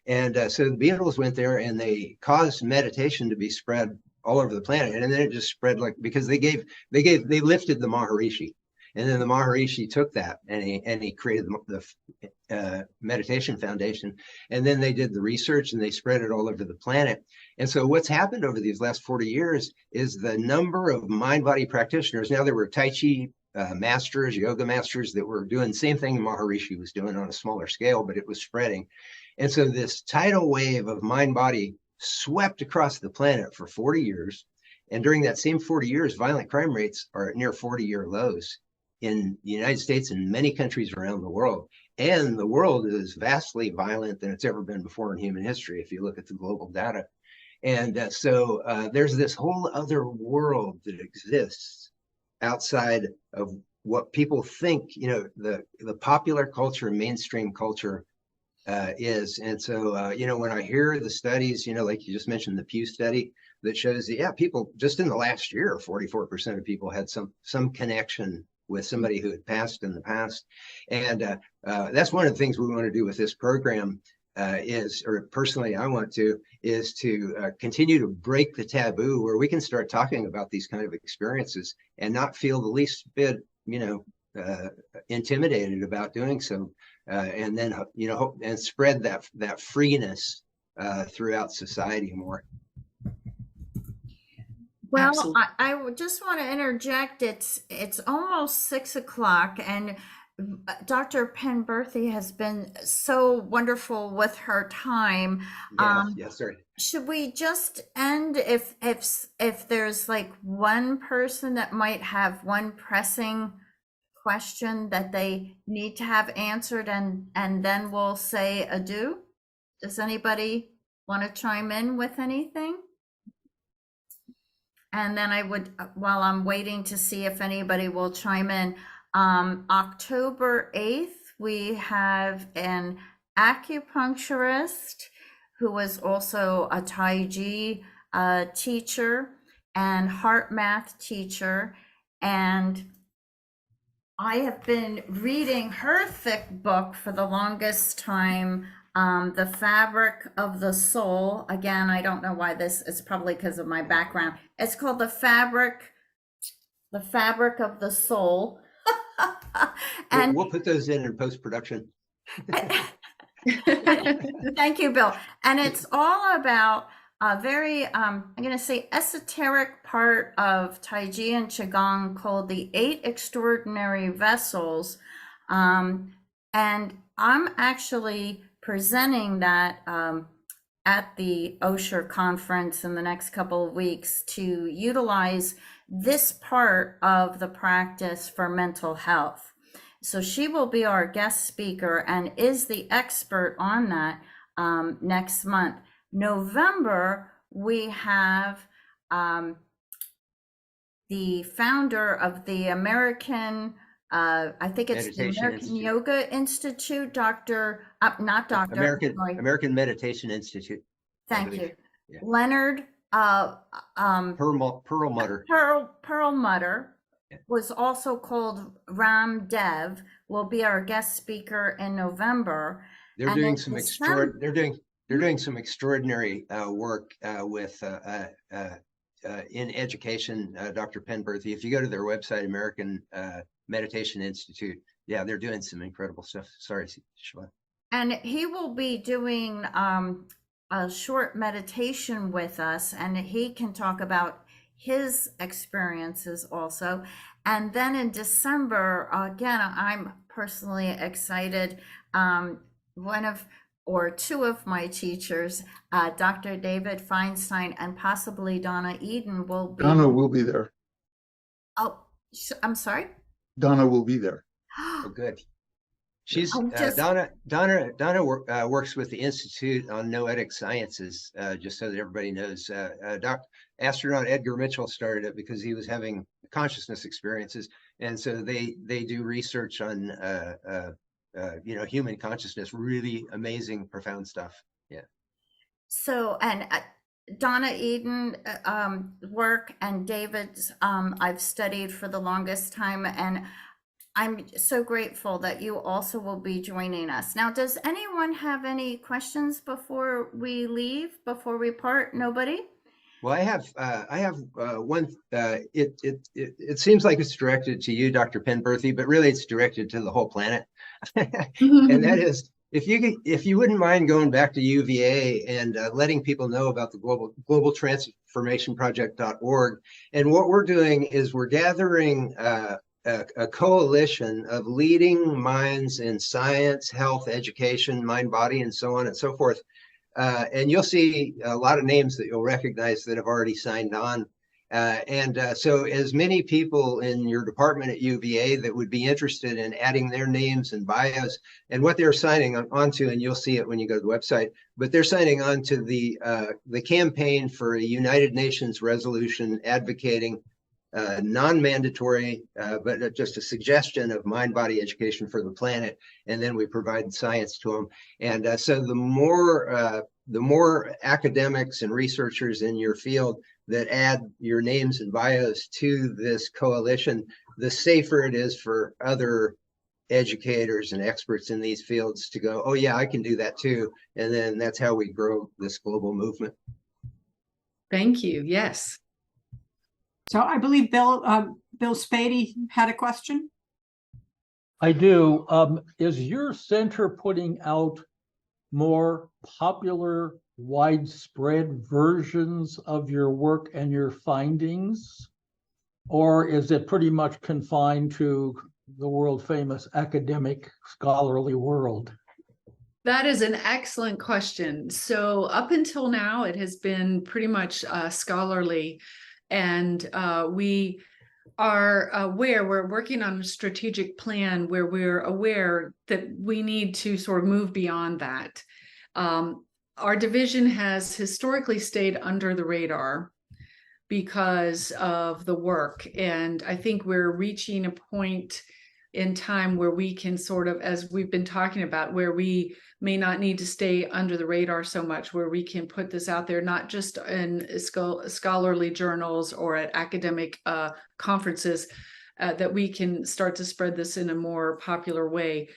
[SPEAKER 2] And so the Beatles went there and they caused meditation to be spread all over the planet. And then it just spread because they lifted the Maharishi. And then the Maharishi took that and he created the Meditation Foundation. And then they did the research and they spread it all over the planet. And so what's happened over these last 40 years is the number of mind-body practitioners. Now there were Tai Chi masters, yoga masters that were doing the same thing Maharishi was doing on a smaller scale, but it was spreading. And so this tidal wave of mind-body swept across the planet for 40 years. And during that same 40 years, violent crime rates are at near 40-year lows in the United States and many countries around the world. And the world is vastly violent than it's ever been before in human history, if you look at the global data. And so there's this whole other world that exists outside of what people think, you know, the popular culture, mainstream culture is. And so, you know, when I hear the studies, you know, like you just mentioned, the Pew study that shows that, yeah, people just in the last year, 44% of people had some connection with somebody who had passed in the past. And that's one of the things we want to do with this program or personally I want to, is to continue to break the taboo where we can start talking about these kind of experiences and not feel the least bit, you know, intimidated about doing so. And then, you know, and spread that freeness throughout society more.
[SPEAKER 1] Well, I would just want to interject. It's almost 6 o'clock, and Dr. Penberthy has been so wonderful with her time.
[SPEAKER 2] Yes, sir.
[SPEAKER 1] Should we just end if there's like one person that might have one pressing question that they need to have answered, and then we'll say adieu? Does anybody want to chime in with anything? And then I would, while I'm waiting to see if anybody will chime in, October 8th, we have an acupuncturist who is also a taiji teacher and heart math teacher. And I have been reading her thick book for the longest time, The Fabric of the Soul. Again, I don't know why this is, probably because of my background. It's called The Fabric of the Soul.
[SPEAKER 2] And we'll put those in post-production.
[SPEAKER 1] Thank you, Bill. And it's all about a very, I'm going to say, esoteric part of taiji and qigong called the 8 extraordinary vessels. And I'm actually presenting that at the Osher conference in the next couple of weeks to utilize this part of the practice for mental health. So she will be our guest speaker and is the expert on that next month. November, we have the founder of the American, I think it's the American Yoga Institute,
[SPEAKER 2] American Meditation Institute.
[SPEAKER 1] Thank you. Yeah. Leonard
[SPEAKER 2] Perlmutter.
[SPEAKER 1] Perlmutter was also called Ram Dev, will be our guest speaker in November.
[SPEAKER 2] They're doing some extraordinary work with in education, Dr. Penberthy. If you go to their website, American Meditation Institute, yeah, they're doing some incredible stuff. Sorry, Siobhan.
[SPEAKER 1] And he will be doing a short meditation with us, and he can talk about his experiences also. And then in December, again, I'm personally excited. Two of my teachers, Dr. David Feinstein and possibly Donna Eden will be.
[SPEAKER 13] Donna will be there.
[SPEAKER 1] Oh, I'm sorry?
[SPEAKER 13] Donna will be there.
[SPEAKER 2] Oh, good. She's Donna works with the Institute on Noetic Sciences, just so that everybody knows. Astronaut Edgar Mitchell started it because he was having consciousness experiences, and so they do research on human consciousness. Really amazing, profound stuff. Yeah.
[SPEAKER 1] So and Donna Eden work and David's I've studied for the longest time, and I'm so grateful that you also will be joining us. Now, does anyone have any questions before we leave, before we part? Nobody?
[SPEAKER 2] Well, I have one. It seems like it's directed to you, Dr. Penberthy, but really it's directed to the whole planet. And that is, if you wouldn't mind going back to UVA and letting people know about the global transformation project.org. And what we're doing is we're gathering a coalition of leading minds in science, health, education, mind, body, and so on and so forth. And you'll see a lot of names that you'll recognize that have already signed on. So as many people in your department at UVA that would be interested in adding their names and bios and what they're signing onto, and you'll see it when you go to the website, but they're signing on to the campaign for a United Nations resolution advocating non-mandatory, but just a suggestion of mind-body education for the planet, and then we provide science to them. And so the more academics and researchers in your field that add your names and bios to this coalition, the safer it is for other educators and experts in these fields to go, oh yeah, I can do that too. And then that's how we grow this global movement.
[SPEAKER 7] Thank you. Yes.
[SPEAKER 10] So I believe Bill Spady had a question.
[SPEAKER 9] I do. Is your center putting out more popular, widespread versions of your work and your findings? Or is it pretty much confined to the world famous academic scholarly world?
[SPEAKER 7] That is an excellent question. So up until now, it has been pretty much scholarly, and we are aware, we're working on a strategic plan where we're aware that we need to sort of move beyond that. Our division has historically stayed under the radar because of the work. And I think we're reaching a point in time where we can sort of, as we've been talking about, where we may not need to stay under the radar so much, where we can put this out there, not just in scholarly journals or at academic conferences, that we can start to spread this in a more popular way.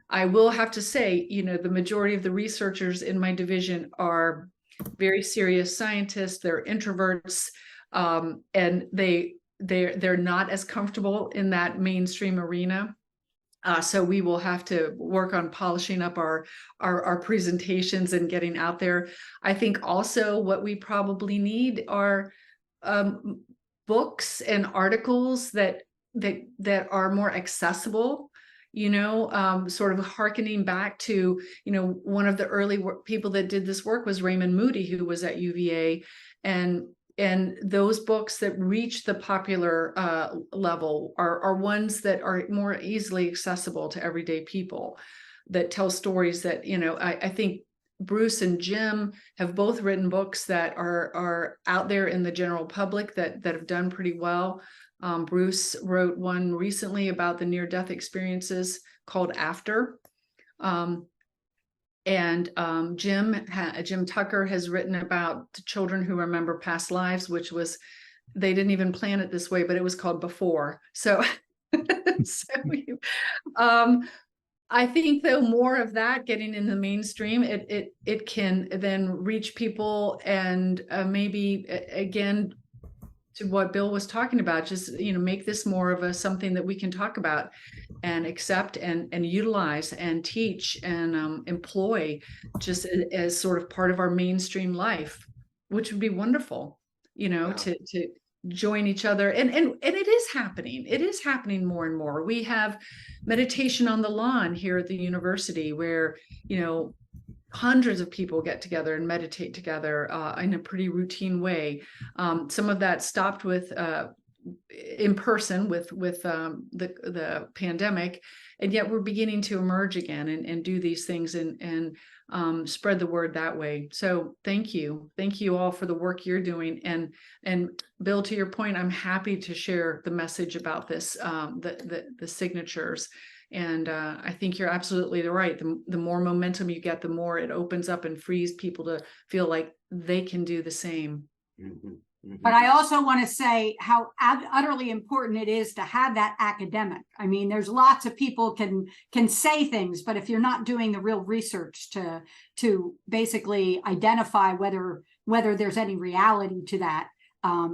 [SPEAKER 7] I will have to say, you know, the majority of the researchers in my division are very serious scientists. They're introverts, and they're not as comfortable in that mainstream arena. So we will have to work on polishing up our presentations and getting out there. I think also what we probably need are books and articles that are more accessible, you know, sort of hearkening back to, you know, one of the early people that did this work was Raymond Moody, who was at UVA, and those books that reach the popular level are ones that are more easily accessible to everyday people, that tell stories that, you know, I think Bruce and Jim have both written books that are out there in the general public that have done pretty well. Bruce wrote one recently about the near-death experiences called After. And Jim Tucker has written about children who remember past lives, which was, they didn't even plan it this way, but it was called Before. So, I think though more of that getting in the mainstream, it can then reach people, and maybe again, to what Bill was talking about, just, you know, make this more of something that we can talk about and accept and utilize and teach and employ just as sort of part of our mainstream life, which would be wonderful, you know, to join each other. And it is happening. It is happening more and more. We have meditation on the lawn here at the university where, you know, hundreds of people get together and meditate together in a pretty routine way. Some of that stopped with in person with the pandemic, and yet we're beginning to emerge again and do these things and spread the word that way. So thank you all for the work you're doing. And Bill, to your point, I'm happy to share the message about this, the signatures. And I think you're absolutely right. The more momentum you get, the more it opens up and frees people to feel like they can do the same.
[SPEAKER 2] Mm-hmm. Mm-hmm.
[SPEAKER 10] But I also want to say how utterly important it is to have that academic. I mean, there's lots of people can say things, but if you're not doing the real research to basically identify whether there's any reality to that,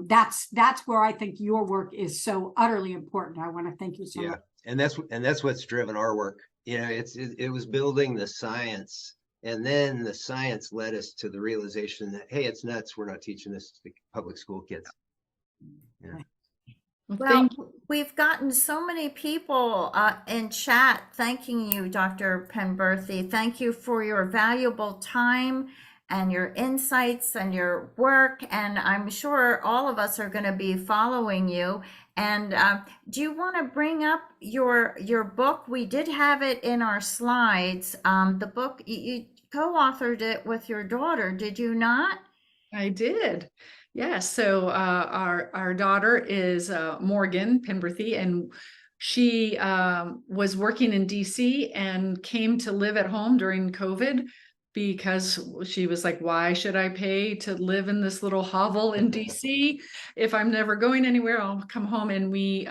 [SPEAKER 10] that's where I think your work is so utterly important. I want to thank you so much.
[SPEAKER 2] And that's what's driven our work. You know, it was building the science, and then the science led us to the realization that, hey, it's nuts. We're not teaching this to the public school kids. Yeah.
[SPEAKER 1] Well, we've gotten so many people in chat thanking you, Dr. Penberthy. Thank you for your valuable time and your insights and your work. And I'm sure all of us are going to be following you. And do you want to bring up your book? We did have it in our slides. The book, you co-authored it with your daughter, did you not?
[SPEAKER 7] I did. Yes. So our daughter is Morgan Penberthy, and she was working in DC and came to live at home during COVID because she was like, why should I pay to live in this little hovel in DC? If I'm never going anywhere, I'll come home. And we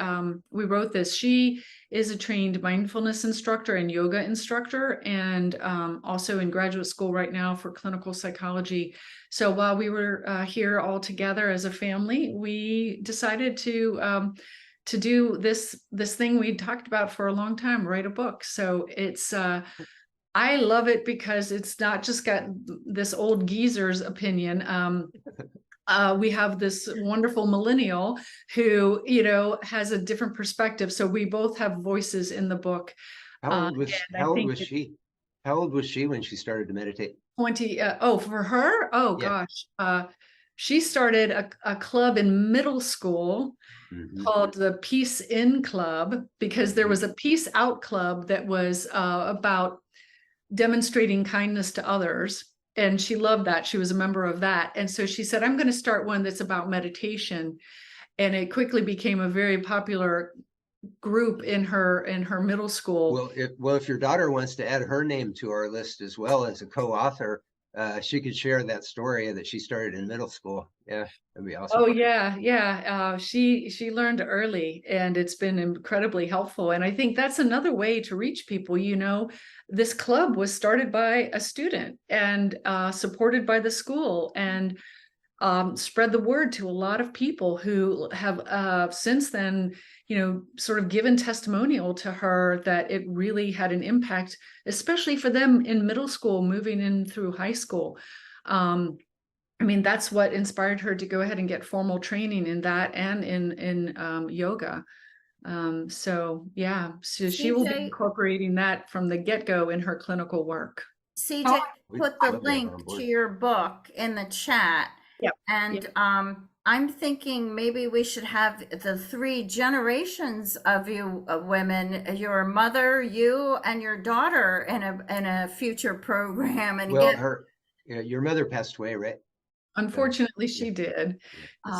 [SPEAKER 7] wrote this. She is a trained mindfulness instructor and yoga instructor, and also in graduate school right now for clinical psychology. So while we were here all together as a family, we decided to do this thing we talked about for a long time, write a book. So it's I love it because it's not just got this old geezer's opinion. We have this wonderful millennial who, has a different perspective. So we both have voices in the book.
[SPEAKER 2] How old was she? How old was she when she started to meditate?
[SPEAKER 7] 20. For her? Oh,
[SPEAKER 2] Yeah.
[SPEAKER 7] gosh. She started a club in middle school called the Peace In Club, because there was a Peace Out Club that was about demonstrating kindness to others. And she loved that. She was a member of that. And so she said, I'm going to start one that's about meditation. And it quickly became a very popular group in her middle school.
[SPEAKER 2] Well, if your daughter wants to add her name to our list as well as a co-author, she could share that story that she started in middle school. Yeah, that'd be awesome.
[SPEAKER 7] Oh yeah. She learned early, and it's been incredibly helpful. And I think that's another way to reach people. This club was started by a student and supported by the school, and spread the word to a lot of people who have since then, sort of given testimonial to her that it really had an impact, especially for them in middle school, moving in through high school. That's what inspired her to go ahead and get formal training in that and in yoga. So she will be incorporating that from the get-go in her clinical work.
[SPEAKER 1] CJ put the link to your book in the chat.
[SPEAKER 7] Yep.
[SPEAKER 1] And I'm thinking maybe we should have the 3 generations of you women, your mother, you, and your daughter in a future program. And
[SPEAKER 2] your mother passed away, right?
[SPEAKER 7] Unfortunately, she did.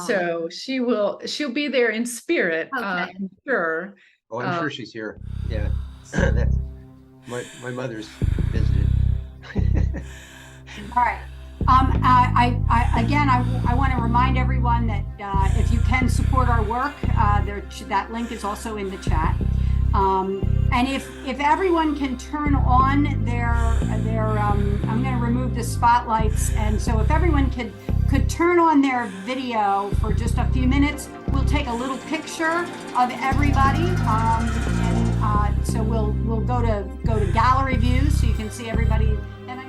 [SPEAKER 7] So she'll be there in spirit.
[SPEAKER 1] Okay.
[SPEAKER 7] I'm sure.
[SPEAKER 2] Oh, I'm sure she's here. Yeah. My mother's visited.
[SPEAKER 10] All right. I want to remind everyone that if you can support our work, that link is also in the chat. And if everyone can turn on their I'm going to remove the spotlights, and so if everyone could turn on their video for just a few minutes, we'll take a little picture of everybody, and so we'll go to gallery view so you can see everybody. And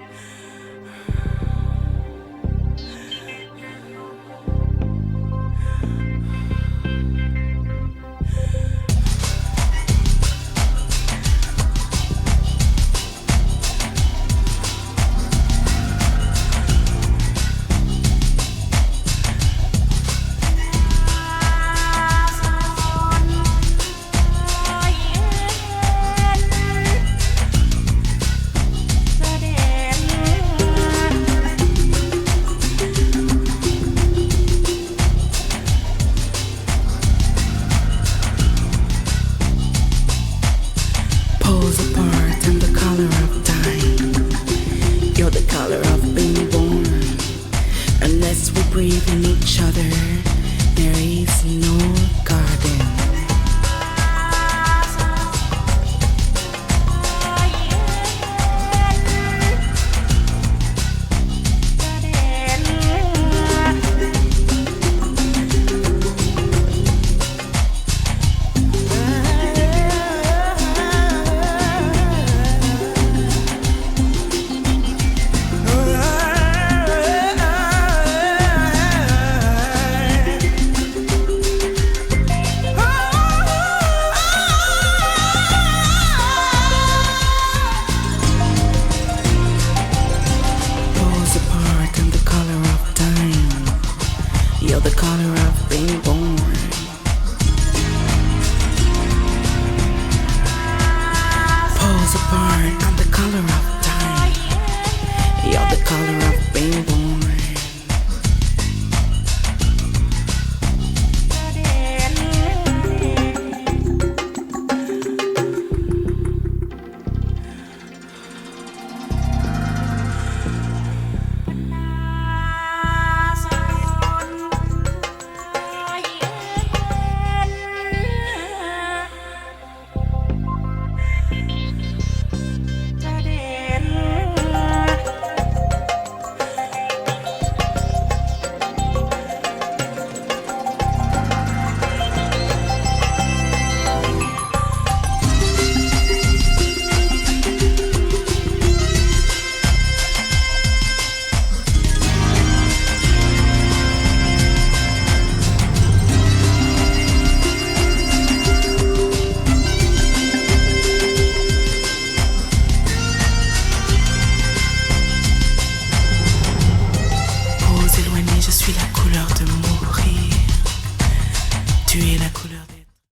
[SPEAKER 15] You're the color of rainbow.